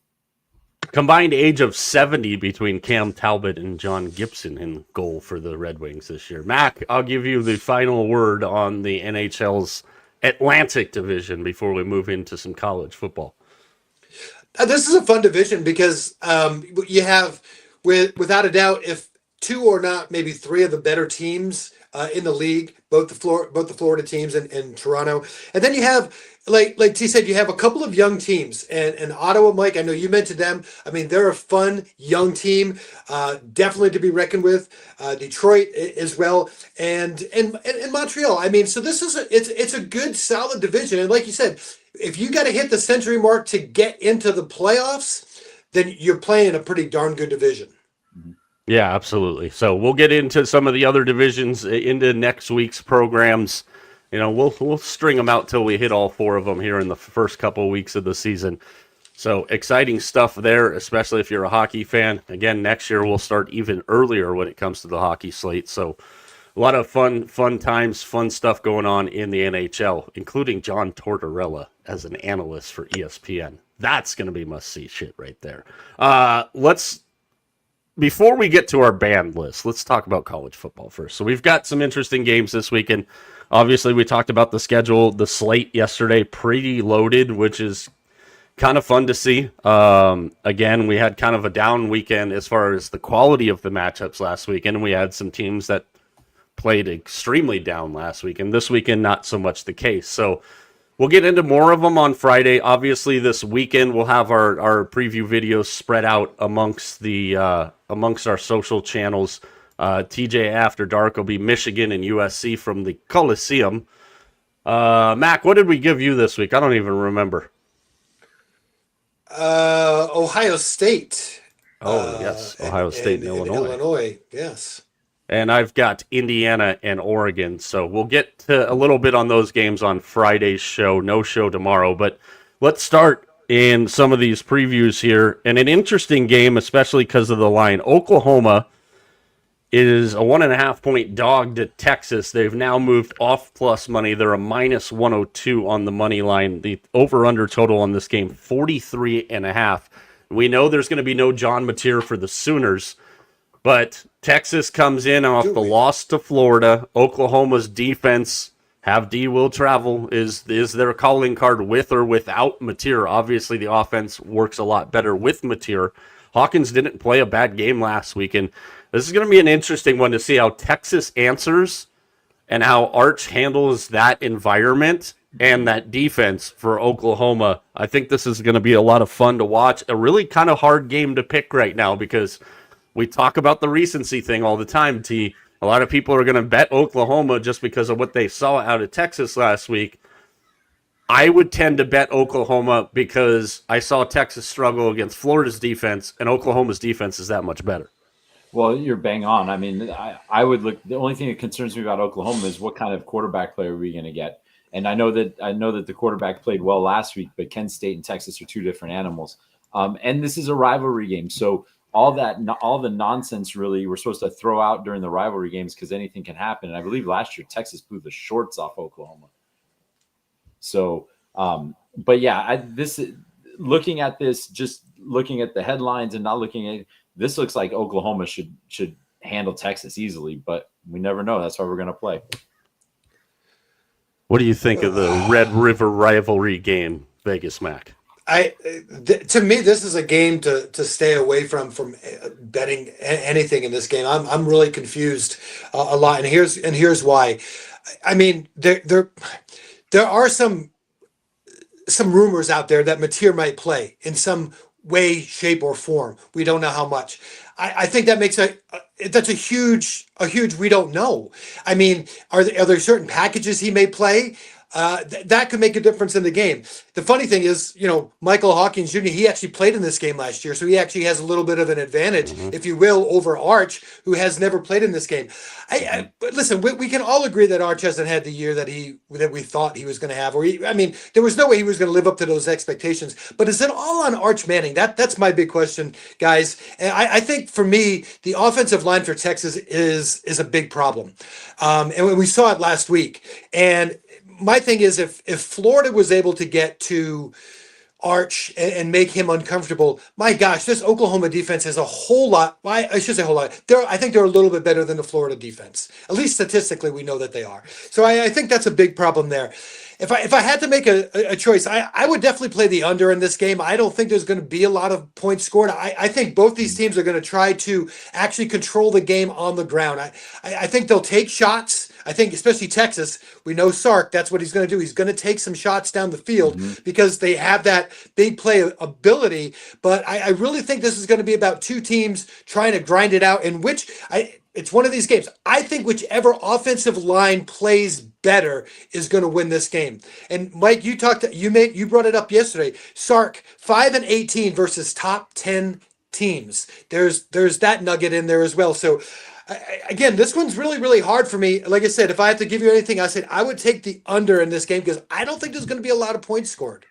Combined age of 70 between Cam Talbot and John Gibson in goal for the Red Wings this year. Mac, I'll give you the final word on the NHL's Atlantic division before we move into some college football. This is a fun division because you have, without a doubt, if 2 or not, maybe 3 of the better teams in the league, both the Florida teams and Toronto, and then you have, like T said, you have a couple of young teams, and Ottawa, Mike, I know you mentioned them. I mean, they're a fun young team, definitely to be reckoned with. Detroit as well, and Montreal. I mean, so this is it's a good solid division, and like you said, if you got to hit the century mark to get into the playoffs, then you're playing a pretty darn good division. Yeah, absolutely. So we'll get into some of the other divisions into next week's programs. You know, we'll string them out till we hit all 4 of them here in the first couple of weeks of the season. So exciting stuff there, especially if you're a hockey fan. Again, next year we'll start even earlier when it comes to the hockey slate. So a lot of fun times, fun stuff going on in the NHL, including John Tortorella as an analyst for ESPN. That's going to be must-see shit right there. Before we get to our banned list, let's talk about college football first. So we've got some interesting games this weekend. Obviously, we talked about the schedule, the slate yesterday, pretty loaded, which is kind of fun to see. Again, we had kind of a down weekend as far as the quality of the matchups last weekend, and we had some teams that played extremely down last weekend. This weekend, not so much the case. So we'll get into more of them on Friday. Obviously, this weekend we'll have our preview videos spread out amongst our social channels. TJ After Dark will be Michigan and USC from the Coliseum. Mac, what did we give you this week? I don't even remember. Ohio State. Yes, Ohio State and Illinois. Illinois, yes. And I've got Indiana and Oregon. So we'll get to a little bit on those games on Friday's show. No show tomorrow. But let's start in some of these previews here. And an interesting game, especially because of the line. Oklahoma is a 1.5-point dog to Texas. They've now moved off plus money. They're a minus 102 on the money line. The over-under total on this game, 43.5. We know there's going to be no John Mateer for the Sooners. But Texas comes in off the loss to Florida. Oklahoma's defense, have D will travel, is their calling card with or without Mateer. Obviously, the offense works a lot better with Mateer. Hawkins didn't play a bad game last week, and this is going to be an interesting one to see how Texas answers and how Arch handles that environment and that defense for Oklahoma. I think this is going to be a lot of fun to watch. A really kind of hard game to pick right now because we talk about the recency thing all the time, T. A lot of people are going to bet Oklahoma just because of what they saw out of Texas last week. I would tend to bet Oklahoma because I saw Texas struggle against Florida's defense, and Oklahoma's defense is that much better. Well, you're bang on. I mean, I would look. The only thing that concerns me about Oklahoma is what kind of quarterback play are we going to get? And I know that the quarterback played well last week, but Kent State and Texas are 2 different animals. And this is a rivalry game, so all the nonsense really we're supposed to throw out during the rivalry games because anything can happen. And I believe last year Texas blew the shorts off Oklahoma. So, but yeah, looking at this, just looking at the headlines and not looking at this, looks like Oklahoma should handle Texas easily, but we never know. That's why we're going to play. What do you think of the Red River rivalry game, Vegas Mac? To me, this is a game to stay away from betting anything in this game. I'm really confused a lot, and here's why. I mean, there are some rumors out there that Mateer might play in some way, shape, or form. We don't know how much. I think that makes that's a huge we don't know. I mean, are there certain packages he may play? That could make a difference in the game. The funny thing is, Michael Hawkins Jr., he actually played in this game last year, so he actually has a little bit of an advantage, if you will, over Arch, who has never played in this game. But listen, we can all agree that Arch hasn't had the year that we thought he was going to have. There was no way he was going to live up to those expectations. But is it all on Arch Manning? That's my big question, guys. And I think for me, the offensive line for Texas is a big problem, and we saw it last week. And my thing is, if Florida was able to get to Arch and make him uncomfortable, my gosh, this Oklahoma defense is a whole lot. I should say a whole lot. I think they're a little bit better than the Florida defense. At least statistically, we know that they are. So I think that's a big problem there. If I had to make a choice, I would definitely play the under in this game. I don't think there's going to be a lot of points scored. I think both these teams are going to try to actually control the game on the ground. I think they'll take shots. I think especially Texas, we know Sark, that's what he's going to do. He's going to take some shots down the field because they have that big play ability. But I really think this is going to be about two teams trying to grind it out, in which it's one of these games. I think whichever offensive line plays better is going to win this game. And Mike, you brought it up yesterday. Sark 5-18 versus top 10 teams. There's that nugget in there as well. So again, this one's really, really hard for me. Like I said, if I had to give you anything, I said I would take the under in this game because I don't think there's going to be a lot of points scored.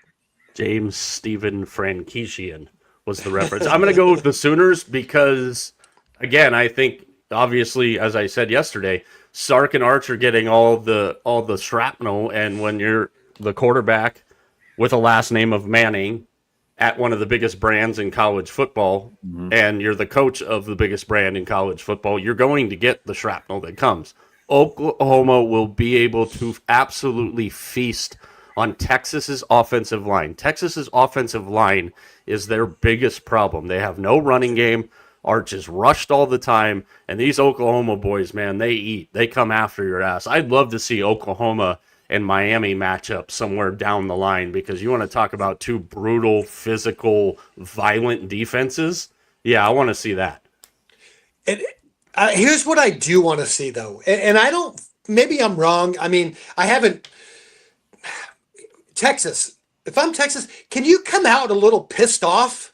James Stephen Frankisian was the reference. I'm going to go with the Sooners because, again, I think obviously, as I said yesterday, Sark and Arch are getting all the shrapnel, and when you're the quarterback with a last name of Manning at one of the biggest brands in college football, and you're the coach of the biggest brand in college football, you're going to get the shrapnel that comes. Oklahoma will be able to absolutely feast on Texas's offensive line. Texas's offensive line is their biggest problem. They have no running game. Arch is rushed all the time, and these Oklahoma boys, man, they eat. They come after your ass. I'd love to see Oklahoma and Miami match up somewhere down the line because you want to talk about two brutal, physical, violent defenses. Yeah, I want to see that. And here's what I do want to see, though. And I don't, maybe I'm wrong. I mean, I haven't. Texas, if I'm Texas, can you come out a little pissed off?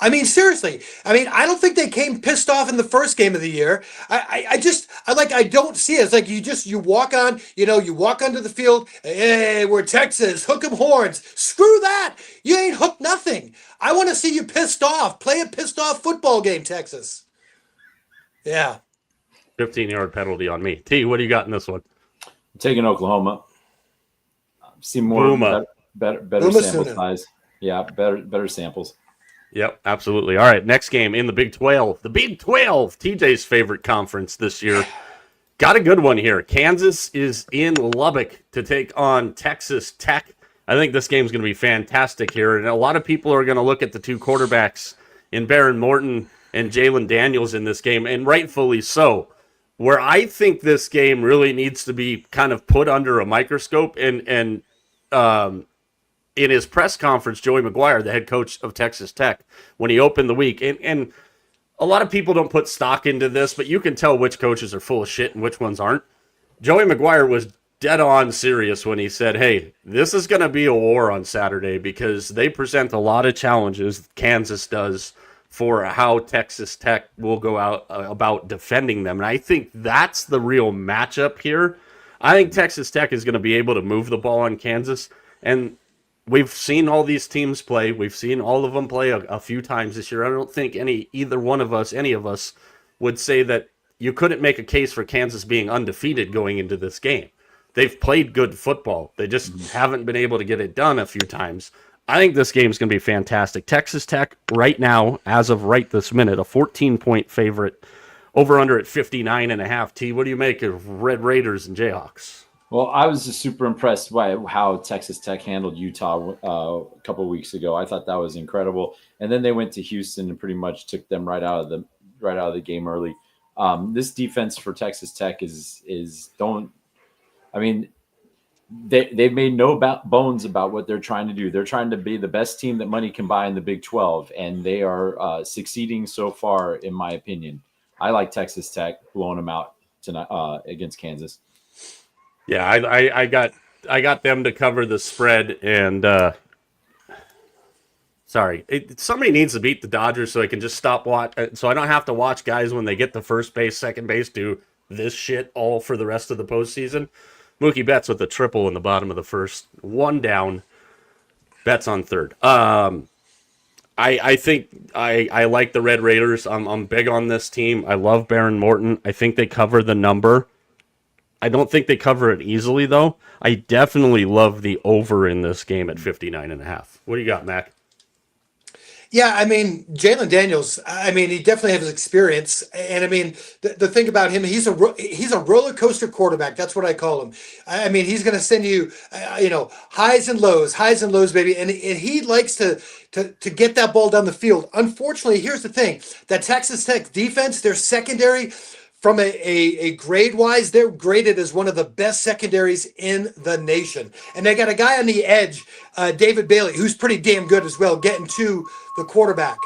I mean, seriously. I mean, I don't think they came pissed off in the first game of the year. I don't see it. It's like you walk on, you walk onto the field. Hey, we're Texas. Hook 'em horns. Screw that. You ain't hooked nothing. I want to see you pissed off. Play a pissed off football game, Texas. Yeah. 15-yard penalty on me. T, what do you got in this one? I'm taking Oklahoma. See more better sample size. Yeah, better samples. Yep, absolutely. All right, next game in the Big 12. The Big 12, TJ's favorite conference this year. Got a good one here. Kansas is in Lubbock to take on Texas Tech. I think this game's going to be fantastic here, and a lot of people are going to look at the two quarterbacks in Baron Morton and Jalen Daniels in this game, and rightfully so. Where I think this game really needs to be kind of put under a microscope, and in his press conference, Joey McGuire, the head coach of Texas Tech, when he opened the week, and a lot of people don't put stock into this, but you can tell which coaches are full of shit and which ones aren't. Joey McGuire was dead on serious when he said, hey, this is going to be a war on Saturday because they present a lot of challenges, Kansas does, for how Texas Tech will go out about defending them. And I think that's the real matchup here. I think Texas Tech is going to be able to move the ball on Kansas. And we've seen all these teams play. We've seen all of them play a few times this year. I don't think either one of us, any of us, would say that you couldn't make a case for Kansas being undefeated going into this game. They've played good football. They just haven't been able to get it done a few times. I think this game's going to be fantastic. Texas Tech, right now, as of right this minute, a 14-point favorite, over under at 59.5. T, what do you make of Red Raiders and Jayhawks? Well, I was just super impressed by how Texas Tech handled Utah a couple of weeks ago. I thought that was incredible. And then they went to Houston and pretty much took them right out of the game early. This defense for Texas Tech is don't. I mean, they've made no bones about what they're trying to do. They're trying to be the best team that money can buy in the Big 12, and they are succeeding so far, in my opinion. I like Texas Tech blowing them out tonight against Kansas. Yeah, I got them to cover the spread, and somebody needs to beat the Dodgers so I can just so I don't have to watch guys when they get to first base, second base do this shit all for the rest of the postseason. Mookie Betts with a triple in the bottom of the first, one down. Betts on third. I think I like the Red Raiders. I'm big on this team. I love Baron Morton. I think they cover the number. I don't think they cover it easily, though. I definitely love the over in this game at 59.5. What do you got, Mac? Yeah, I mean, Jalen Daniels, I mean, he definitely has experience. And I mean, the thing about him, he's a roller coaster quarterback. That's what I call him. I mean, he's going to send you, highs and lows, baby. And he likes to get that ball down the field. Unfortunately, here's the thing, that Texas Tech defense, their secondary, from a grade wise, they're graded as one of the best secondaries in the nation. And they got a guy on the edge, David Bailey, who's pretty damn good as well, getting to the quarterback.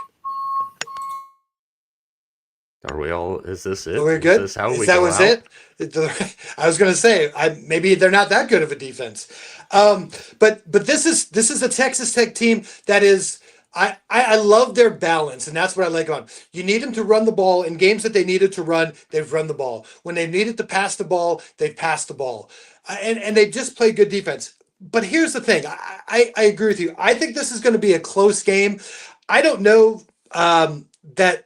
Are we all? Is this it? We're good. Is this how we that go was out? it? I was going to say, maybe they're not that good of a defense, but this is a Texas Tech team that is. I love their balance, and that's what I like on. You need them to run the ball in games that they needed to run. They've run the ball. When they needed to pass the ball, they've passed the ball, and they just play good defense. But here's the thing: I agree with you. I think this is going to be a close game. I don't know that.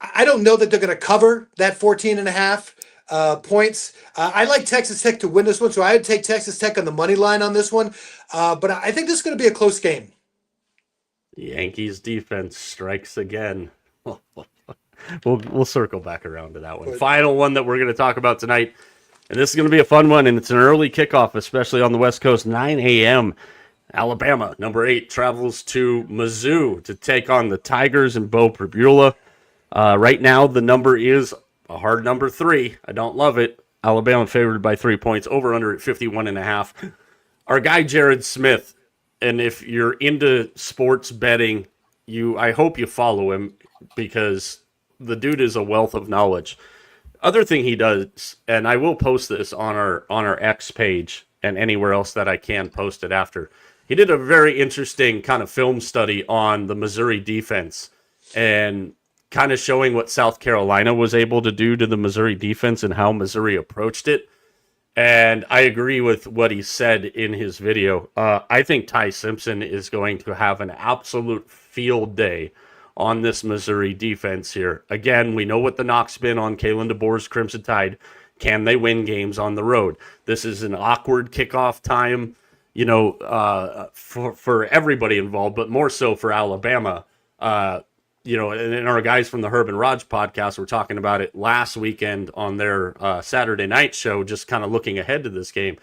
I don't know that they're going to cover that 14.5 points. I like Texas Tech to win this one, so I would take Texas Tech on the money line on this one. But I think this is going to be a close game. Yankees defense strikes again. We'll circle back around to that one. Final one that we're going to talk about tonight, and this is going to be a fun one, and it's an early kickoff, especially on the West Coast, 9 a.m. Alabama, number 8, travels to Mizzou to take on the Tigers and Bo Pribula. Right now, the number is a hard number 3. I don't love it. Alabama favored by 3 points, over under at 51.5. Our guy Jared Smith, and if you're into sports betting, I hope you follow him because the dude is a wealth of knowledge. Other thing he does, and I will post this on our X page and anywhere else that I can post it after. He did a very interesting kind of film study on the Missouri defense and kind of showing what South Carolina was able to do to the Missouri defense and how Missouri approached it. And I agree with what he said in his video. I think Ty Simpson is going to have an absolute field day on this Missouri defense here. Again, we know what the knock's been on Kalen DeBoer's Crimson Tide. Can they win games on the road? This is an awkward kickoff time, for everybody involved, but more so for Alabama. And our guys from the Herb and Raj podcast were talking about it last weekend on their Saturday night show, just kind of looking ahead to this game.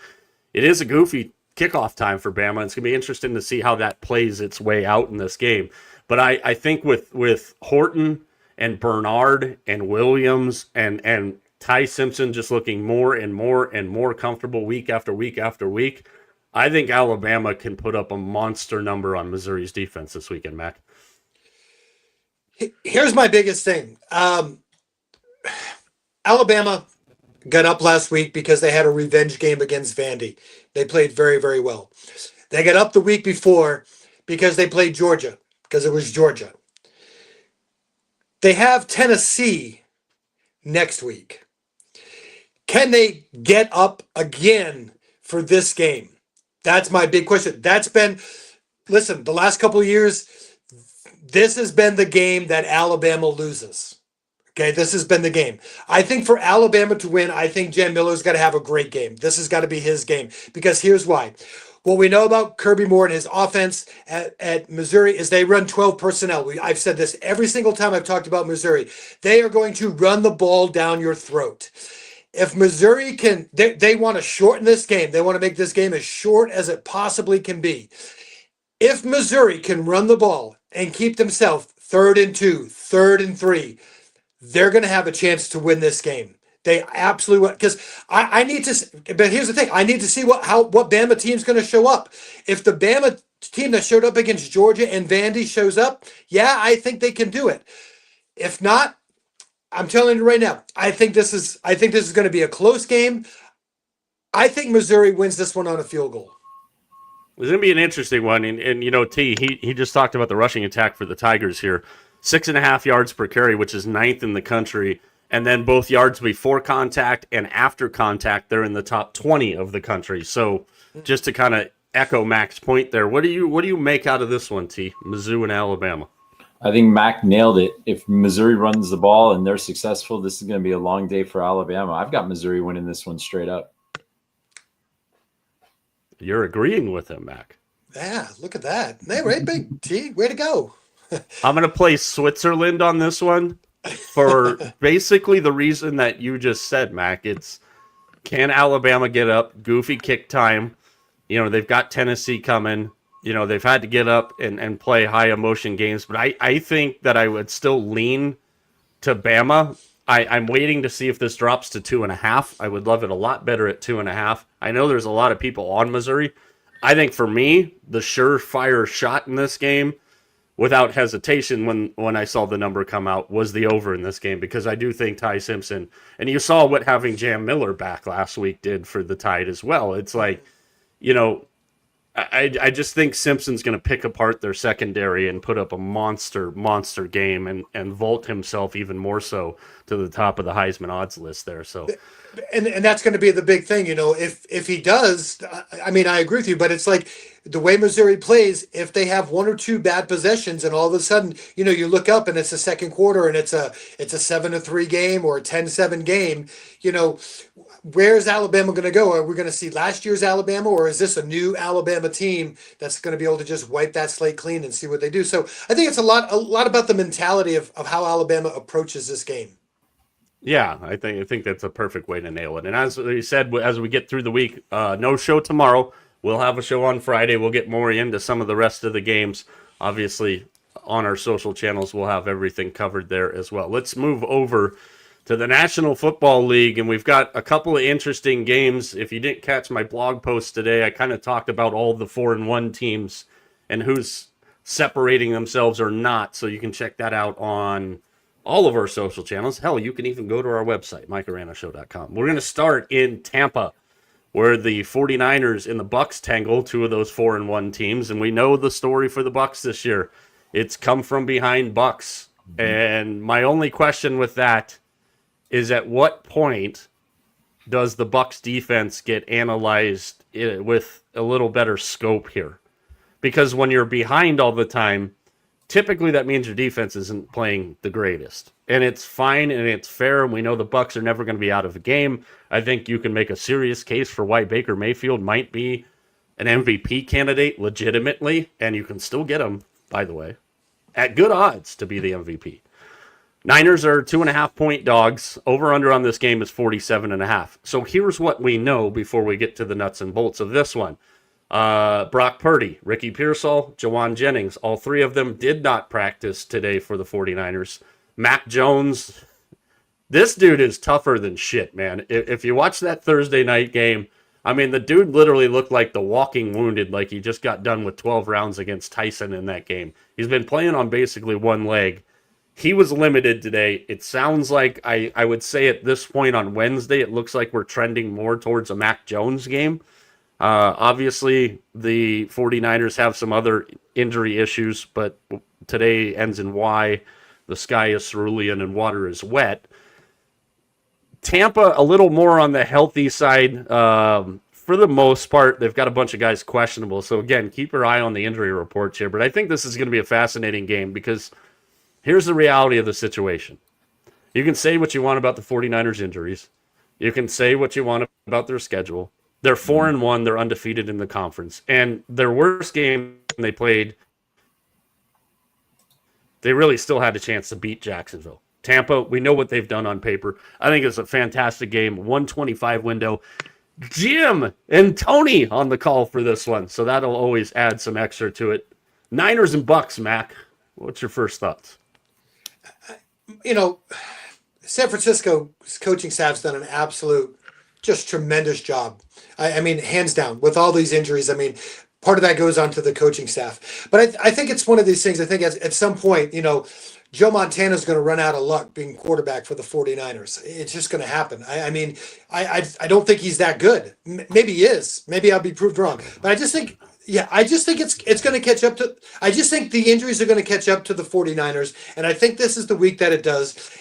It is a goofy kickoff time for Bama. It's going to be interesting to see how that plays its way out in this game. But I think with Horton and Bernard and Williams and Ty Simpson just looking more and more and more comfortable week after week after week, I think Alabama can put up a monster number on Missouri's defense this weekend, Mac. Here's my biggest thing. Alabama got up last week because they had a revenge game against Vandy. They played very, very well. They got up the week before because they played Georgia, because it was Georgia. They have Tennessee next week. Can they get up again for this game? That's my big question. Listen, the last couple of years, this has been the game that Alabama loses. Okay, this has been the game. I think for Alabama to win, I think Jan Miller's got to have a great game. This has got to be his game because here's why. What we know about Kirby Moore and his offense at Missouri is they run 12 personnel. I've said this every single time I've talked about Missouri. They are going to run the ball down your throat. If Missouri can, they want to shorten this game. They want to make this game as short as it possibly can be. If Missouri can run the ball and keep themselves 3rd and 2, 3rd and 3, they're going to have a chance to win this game. They absolutely will. Because I need to. But here's the thing: I need to see what Bama team's going to show up. If the Bama team that showed up against Georgia and Vandy shows up, yeah, I think they can do it. If not, I'm telling you right now, I think this is going to be a close game. I think Missouri wins this one on a field goal. It's going to be an interesting one. And you know, he just talked about the rushing attack for the Tigers here. 6.5 yards per carry, which is 9th in the country. And then both yards before contact and after contact, they're in the top 20 of the country. So just to kind of echo Mack's point there, what do you make out of this one, T? Mizzou and Alabama. I think Mack nailed it. If Missouri runs the ball and they're successful, this is going to be a long day for Alabama. I've got Missouri winning this one straight up. You're agreeing with him, Mack. Yeah, look at that. Hey, right, big T, way to go. I'm going to play Switzerland on this one for basically the reason that you just said, Mack. It's, can Alabama get up? Goofy kick time. You know, they've got Tennessee coming. You know, they've had to get up and play high emotion games. But I think that I would still lean to Bama. I'm waiting to see if this drops to 2.5. I would love it a lot better at 2.5. I know there's a lot of people on Missouri. I think for me, the surefire shot in this game, without hesitation, when I saw the number come out, was the over in this game, because I do think Ty Simpson, and you saw what having Jan Miller back last week did for the Tide as well. It's like, you know, I just think Simpson's going to pick apart their secondary and put up a monster game and vault himself even more so to the top of the Heisman odds list there. So, and that's going to be the big thing, you know, if he does. I mean, I agree with you, but it's like the way Missouri plays, if they have one or two bad possessions and all of a sudden, you know, you look up and it's the second quarter and it's a 7-3 game or a 10-7 game, you know, where's Alabama going to go? Are we going to see last year's Alabama, or is this a new Alabama team that's going to be able to just wipe that slate clean and see what they do? So I think it's a lot about the mentality of how Alabama approaches this game. Yeah, I think that's a perfect way to nail it. And as we said, as we get through the week, no show tomorrow. We'll have a show on Friday. We'll get more into some of the rest of the games. Obviously, on our social channels, we'll have everything covered there as well. Let's move over to the National Football League, and we've got a couple of interesting games. If you didn't catch my blog post today, I kind of talked about all the 4-1 teams and who's separating themselves or not, so you can check that out on all of our social channels. Hell, you can even go to our website, MikeAranaShow.com. We're going to start in Tampa, where the 49ers and the Bucs tangle, two of those 4-1 teams, and we know the story for the Bucs this year. It's come from behind Bucs, and my only question with that is, at what point does the Bucs defense get analyzed with a little better scope here? Because when you're behind all the time, typically that means your defense isn't playing the greatest. And it's fine and it's fair, and we know the Bucs are never going to be out of a game. I think you can make a serious case for why Baker Mayfield might be an MVP candidate legitimately, and you can still get him, by the way, at good odds to be the MVP. Niners are 2.5-point dogs. Over-under on this game is 47.5. So here's what we know before we get to the nuts and bolts of this one. Brock Purdy, Ricky Pearsall, Jawan Jennings, all three of them did not practice today for the 49ers. Mac Jones, this dude is tougher than shit, man. If you watch that Thursday night game, I mean, the dude literally looked like the walking wounded, like he just got done with 12 rounds against Tyson in that game. He's been playing on basically one leg. He was limited today. It sounds like, I would say at this point on Wednesday, it looks like we're trending more towards a Mac Jones game. Obviously, the 49ers have some other injury issues, but today ends in Y. The sky is cerulean and water is wet. Tampa, a little more on the healthy side. for the most part, they've got a bunch of guys questionable. So again, keep your eye on the injury reports here. But I think this is going to be a fascinating game because here's the reality of the situation. You can say what you want about the 49ers injuries. You can say what you want about their schedule. They're 4-1. They're undefeated in the conference. And their worst game they played, they really still had a chance to beat Jacksonville. Tampa, we know what they've done on paper. I think it's a fantastic game. 125 window. Jim and Tony on the call for this one. So that'll always add some extra to it. Niners and Bucks, Mac. What's your first thoughts? San Francisco's coaching staff's done an absolute, just tremendous job. I mean, hands down, with all these injuries. I mean, part of that goes on to the coaching staff. But I think it's one of these things. I think at some point, Joe Montana's going to run out of luck being quarterback for the 49ers. It's just going to happen. I mean, I don't think he's that good. Maybe he is. Maybe I'll be proved wrong. But I just think it's going to catch up to. I just think the injuries are going to catch up to the 49ers, and I think this is the week that it does.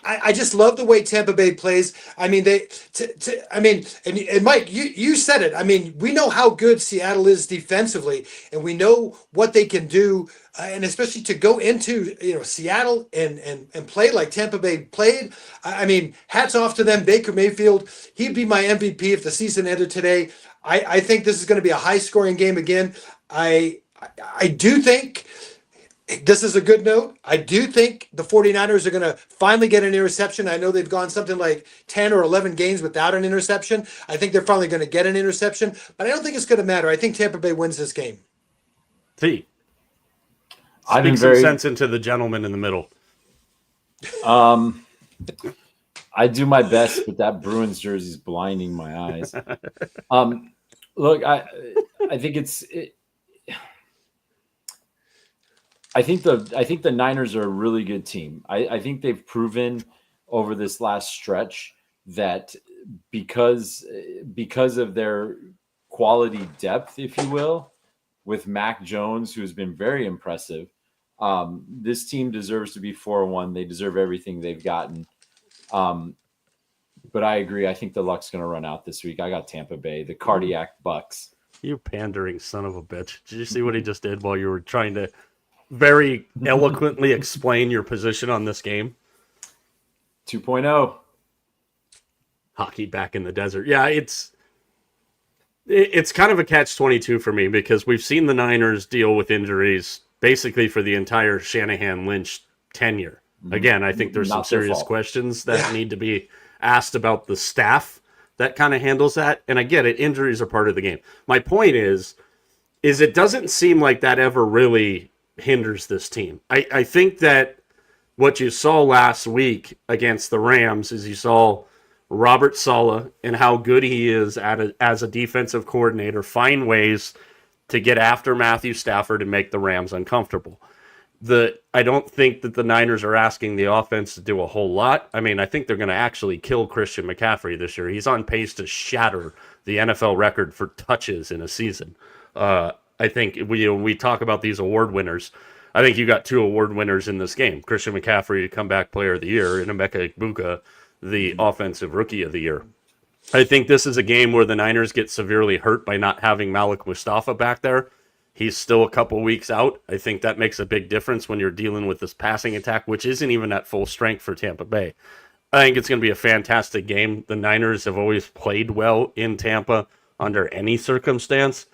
I just love the way Tampa Bay plays. I mean, and Mike, you said it. I mean, we know how good Seattle is defensively, and we know what they can do, and especially to go into Seattle and play like Tampa Bay played. I mean, hats off to them. Baker Mayfield, he'd be my MVP if the season ended today. I think this is going to be a high-scoring game again. I do think this is a good note. I do think the 49ers are going to finally get an interception. I know they've gone something like 10 or 11 games without an interception. I think they're finally going to get an interception, but I don't think it's going to matter. I think Tampa Bay wins this game. Speak some sense into the gentleman in the middle. I do my best, but that Bruins jersey is blinding my eyes. Look, I think I think the Niners are a really good team. I think they've proven over this last stretch that because of their quality depth, if you will, with Mac Jones, who's been very impressive, this team deserves to be 4-1. They deserve everything they've gotten. But I agree. I think the luck's going to run out this week. I got Tampa Bay, the cardiac Bucks. You pandering son of a bitch. Did you see what he just did while you were trying to very eloquently explain your position on this game? 2.0. Hockey back in the desert. Yeah, it's kind of a catch-22 for me because we've seen the Niners deal with injuries basically for the entire Shanahan-Lynch tenure. Again, I think there's some serious questions that need to be asked about the staff that kind of handles that. And I get it, injuries are part of the game. My point is it doesn't seem like that ever really hinders this team. I think that what you saw last week against the Rams is you saw Robert Saleh and how good he is as a defensive coordinator find ways to get after Matthew Stafford and make the Rams uncomfortable. I don't think that the Niners are asking the offense to do a whole lot. I mean, I think they're going to actually kill Christian McCaffrey this year. He's on pace to shatter the NFL record for touches in a season. I think we talk about these award winners. I think you got two award winners in this game. Christian McCaffrey, comeback player of the year, and Emeka Egbuka, the offensive rookie of the year. I think this is a game where the Niners get severely hurt by not having Malik Mustafa back there. He's still a couple weeks out. I think that makes a big difference when you're dealing with this passing attack, which isn't even at full strength for Tampa Bay. I think it's going to be a fantastic game. The Niners have always played well in Tampa under any circumstance,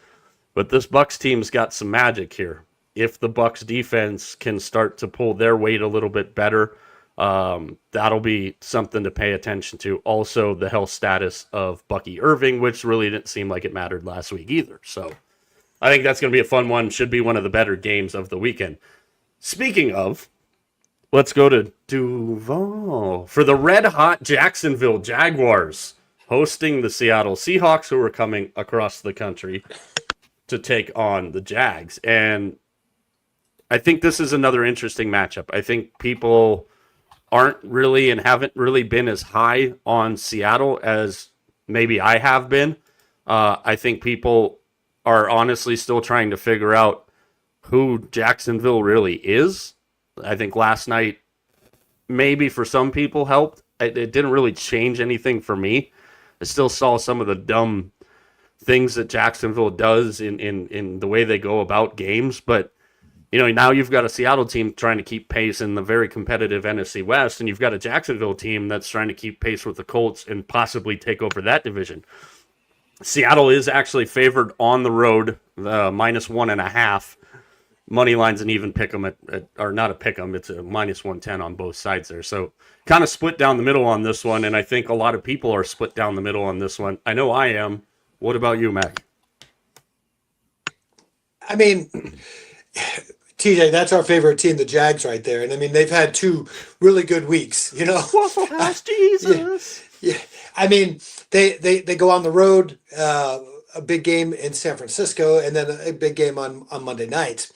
but this Bucs team's got some magic here. If the Bucs defense can start to pull their weight a little bit better, that'll be something to pay attention to. Also, the health status of Bucky Irving, which really didn't seem like it mattered last week either. So I think that's going to be a fun one. Should be one of the better games of the weekend. Speaking of, let's go to Duval for the red-hot Jacksonville Jaguars hosting the Seattle Seahawks, who are coming across the country to take on the Jags. And I think this is another interesting matchup. I think people aren't really and haven't really been as high on Seattle as maybe I have been. I think people are honestly still trying to figure out who Jacksonville really is. I think last night maybe for some people helped. It didn't really change anything for me. I still saw some of the dumb things that Jacksonville does in the way they go about games, but now you've got a Seattle team trying to keep pace in the very competitive NFC West, and you've got a Jacksonville team that's trying to keep pace with the Colts and possibly take over that division. Seattle is actually favored on the road, -1.5. Money line's an even pick 'em or not a pick 'em, it's a -110 on both sides there. So kind of split down the middle on this one, and I think a lot of people are split down the middle on this one. I know I am. What about you, Mac? I mean, TJ, that's our favorite team, the Jags, right there. And I mean, they've had 2 really good weeks. Waffle House Jesus. Yeah, I mean, they go on the road, a big game in San Francisco, and then a big game on Monday night.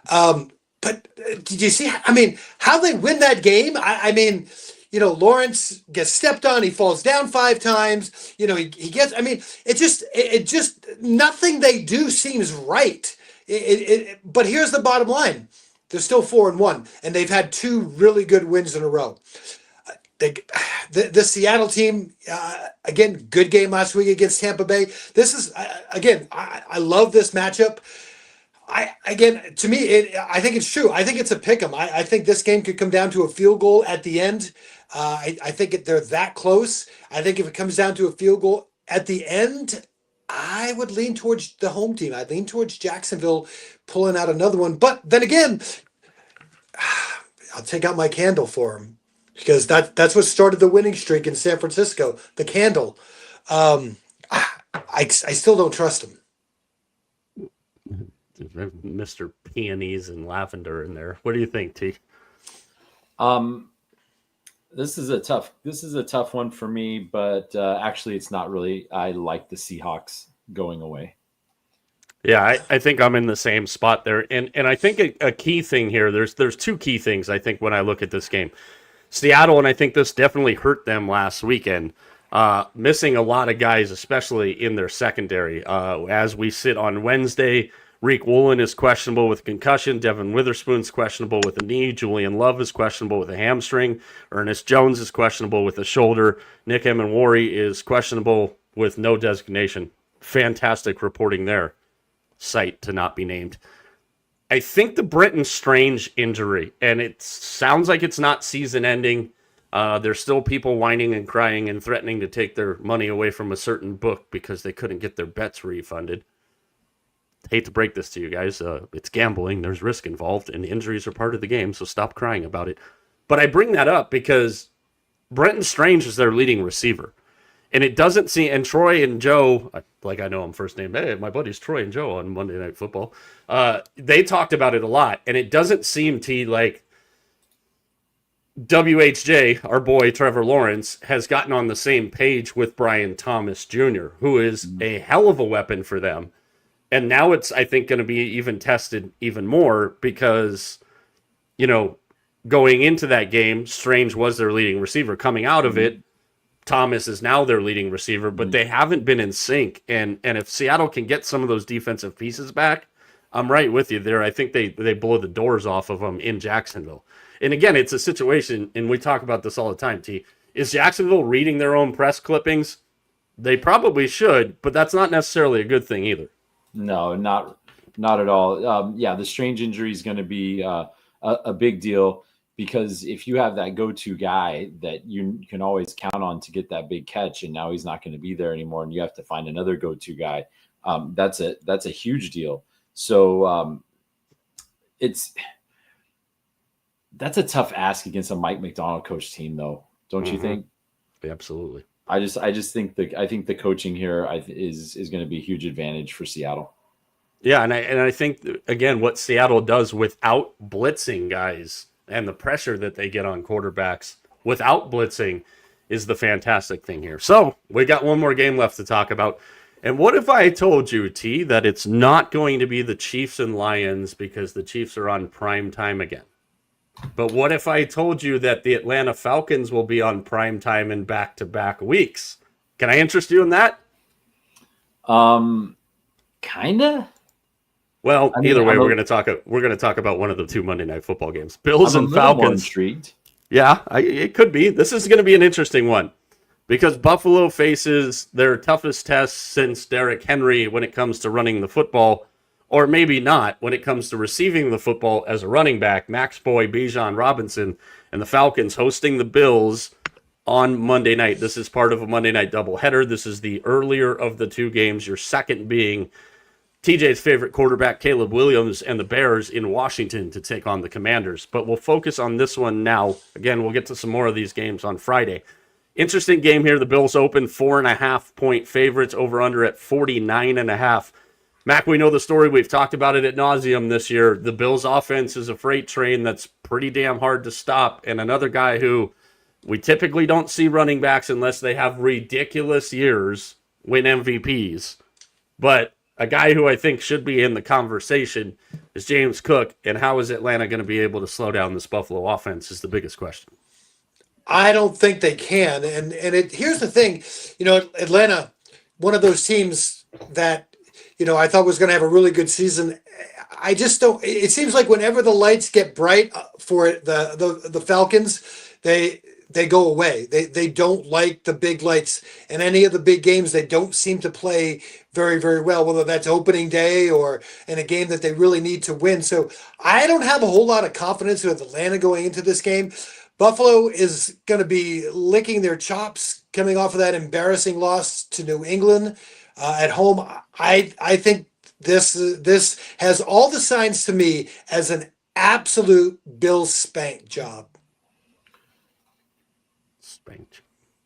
But did you see? I mean, how they win that game? I mean, Lawrence gets stepped on. He falls down 5 times. He gets. I mean, it just nothing they do seems right. But here's the bottom line: they're still 4-1, and they've had 2 really good wins in a row. The Seattle team, again, good game last week against Tampa Bay. This is, again, I love this matchup. To me, I think it's true. I think it's a pick 'em. I think this game could come down to a field goal at the end. I think they're that close. I think if it comes down to a field goal at the end, I would lean towards the home team. I'd lean towards Jacksonville pulling out another one. But then again, I'll take out my candle for them because that's what started the winning streak in San Francisco, the candle. I still don't trust him. Mr. Peonies and Lavender in there. What do you think, T? This is a tough one for me, but actually it's not really. I like the Seahawks going away. Yeah, I think I'm in the same spot there. And I think a key thing here, there's 2 key things I think when I look at this game. Seattle, and I think this definitely hurt them last weekend, missing a lot of guys, especially in their secondary. As we sit on Wednesday, Reek Woolen is questionable with concussion. Devin Witherspoon's questionable with a knee. Julian Love is questionable with a hamstring. Ernest Jones is questionable with a shoulder. Nick Emenwari is questionable with no designation. Fantastic reporting there. Site to not be named. I think the Brenton Strange injury, and it sounds like it's not season ending. There's still people whining and crying and threatening to take their money away from a certain book because they couldn't get their bets refunded. Hate to break this to you guys. It's gambling. There's risk involved, and injuries are part of the game, so stop crying about it. But I bring that up because Brenton Strange is their leading receiver. And it doesn't seem, and Troy and Joe, like I know him first name, hey, my buddies Troy and Joe on Monday Night Football, they talked about it a lot, and it doesn't seem to like WHJ, our boy Trevor Lawrence, has gotten on the same page with Brian Thomas Jr., who is a hell of a weapon for them. And now it's, I think, going to be even tested even more because, going into that game, Strange was their leading receiver. Coming out of it, Thomas is now their leading receiver, but they haven't been in sync. And if Seattle can get some of those defensive pieces back, I'm right with you there. I think they blow the doors off of them in Jacksonville. And again, it's a situation, and we talk about this all the time, T. Is Jacksonville reading their own press clippings? They probably should, but that's not necessarily a good thing either. No, not at all. The Strange injury is going to be a big deal because if you have that go-to guy that you can always count on to get that big catch, and now he's not going to be there anymore, and you have to find another go-to guy, that's a huge deal. So that's a tough ask against a Mike McDonald coach team, though, don't you think? Absolutely. I just think the coaching here is going to be a huge advantage for Seattle. Yeah, and I think again what Seattle does without blitzing guys and the pressure that they get on quarterbacks without blitzing is the fantastic thing here. So we got one more game left to talk about. And what if I told you, T, that it's not going to be the Chiefs and Lions because the Chiefs are on prime time again? But what if I told you that the Atlanta Falcons will be on prime time in back-to-back weeks? Can I interest you in that? Kinda. Well, either way, we're going to talk about one of the 2 Monday Night Football games, Bills and Falcons. Intrigued. Yeah, it could be. This is going to be an interesting one. because Buffalo faces their toughest test since Derrick Henry when it comes to running the football, or maybe not when it comes to receiving the football as a running back. Max Boy, Bijan Robinson, and the Falcons hosting the Bills on Monday night. This is part of a Monday night doubleheader. This is the earlier of the two games, your second being TJ's favorite quarterback, Caleb Williams, and the Bears in Washington to take on the Commanders. But we'll focus on this one now. Again, we'll get to some more of these games on Friday. Interesting game here. The Bills open 4.5-point favorites, over under at 49.5. Mac, we know the story. We've talked about it ad nauseum this year. The Bills offense is a freight train that's pretty damn hard to stop. And another guy who we typically don't see running backs unless they have ridiculous years win MVPs. But a guy who I think should be in the conversation is James Cook. And how is Atlanta going to be able to slow down this Buffalo offense is the biggest question. I don't think they can. And here's the thing, Atlanta, one of those teams that, I thought was going to have a really good season. I just don't. It seems like whenever the lights get bright for the Falcons, they go away. They don't like the big lights, and any of the big games they don't seem to play very, very well, whether that's opening day or in a game that they really need to win. So I don't have a whole lot of confidence with Atlanta going into this game. Buffalo is going to be licking their chops coming off of that embarrassing loss to New England at home. I think this has all the signs to me as an absolute Bill Spank job. Spanked.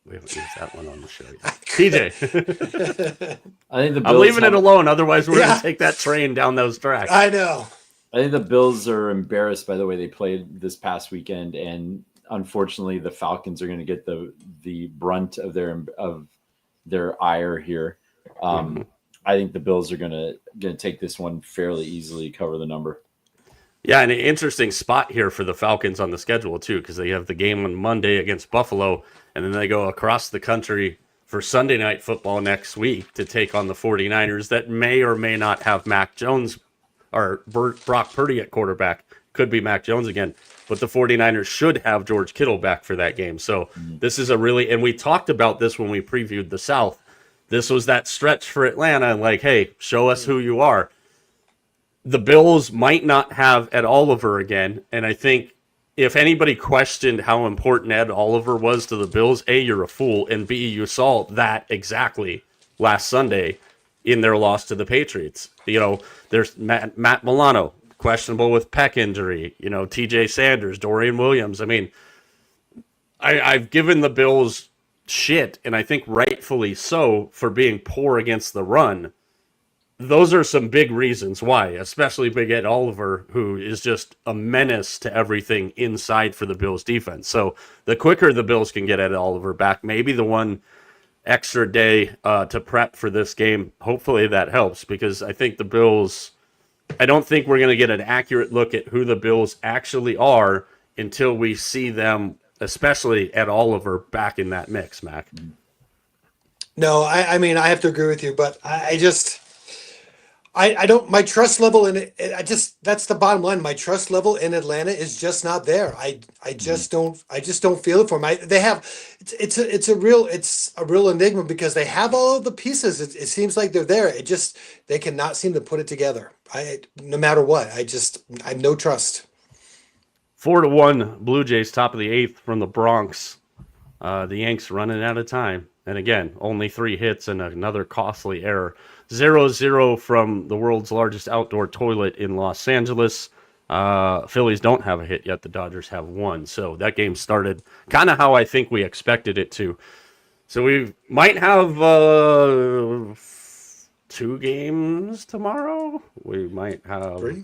We haven't used that one on the show yet. TJ. I think the Bills I'm leaving it alone. Otherwise, we're going to take that train down those tracks. I know. I think the Bills are embarrassed by the way they played this past weekend, and unfortunately, the Falcons are going to get the brunt of their ire here. I think the Bills are going to take this one fairly easily, cover the number. Yeah, and an interesting spot here for the Falcons on the schedule, too, because they have the game on Monday against Buffalo, and then they go across the country for Sunday Night Football next week to take on the 49ers that may or may not have Mac Jones or Brock Purdy at quarterback. Could be Mac Jones again, but the 49ers should have George Kittle back for that game. So this is and we talked about this when we previewed the South. This was that stretch for Atlanta, like, hey, show us who you are. The Bills might not have Ed Oliver again, and I think if anybody questioned how important Ed Oliver was to the Bills, A, you're a fool, and B, you saw that exactly last Sunday in their loss to the Patriots. There's Matt Milano, questionable with pec injury, TJ Sanders, Dorian Williams. I mean, I've given the Bills shit, and I think rightfully so, for being poor against the run. Those are some big reasons why, especially Big Ed Oliver, who is just a menace to everything inside for the Bills defense. So the quicker the Bills can get Ed Oliver back, maybe the one extra day to prep for this game, hopefully that helps, because I think the Bills, I don't think we're going to get an accurate look at who the Bills actually are until we see them, especially Ed Oliver, back in that mix, Mac. No, I mean, I have to agree with you, but I don't, my trust level in it, that's the bottom line. My trust level in Atlanta is just not there. I just don't feel it for them. It's a real enigma because they have all of the pieces. It seems like they're there. They cannot seem to put it together. No matter what, I have no trust. 4-1 Blue Jays, top of the 8th from the Bronx. The Yanks running out of time. And again, only 3 hits and another costly error. 0-0 from the world's largest outdoor toilet in Los Angeles. Phillies don't have a hit yet. The Dodgers have 1. So that game started kind of how I think we expected it to. So we might have 2 games tomorrow. We might have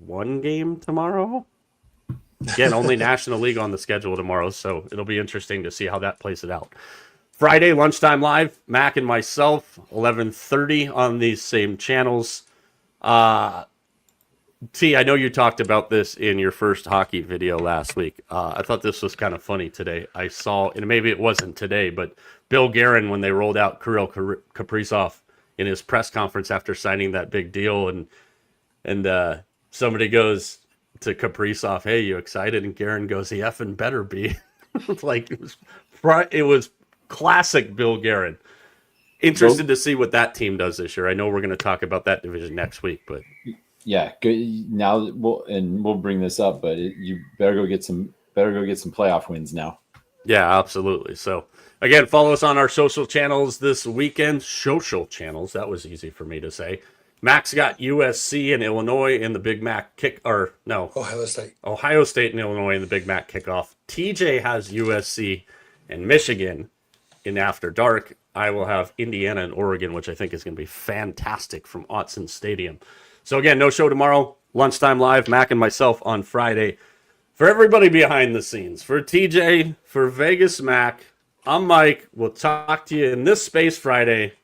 1 game tomorrow. Again, only National League on the schedule tomorrow, so it'll be interesting to see how that plays it out. Friday, lunchtime live, Mac and myself, 11:30 on these same channels. T, I know you talked about this in your first hockey video last week. I thought this was kind of funny today. I saw, and maybe it wasn't today, but Bill Guerin, when they rolled out Kirill Kaprizov in his press conference after signing that big deal, and somebody goes to Kaprizov, "Hey, you excited?" And Guerin goes, "He effing better be." Like it was Classic Bill Guerin. Interested to see what that team does this year. I know we're going to talk about that division next week, but yeah, good. Now we'll bring this up, but you better go get some playoff wins now. yeah, absolutely. So again, follow us on our social channels this weekend. Social channels. That was easy for me to say. Mac's got USC and Illinois in the Big Mac Ohio State and Illinois in the Big Mac kickoff. TJ has USC and Michigan in After Dark. I will have Indiana and Oregon, which I think is going to be fantastic from Autzen Stadium. So again, no show tomorrow. Lunchtime live, Mac and myself on Friday. For everybody behind the scenes, for TJ, for Vegas Mac, I'm Mike. We'll talk to you in this space Friday.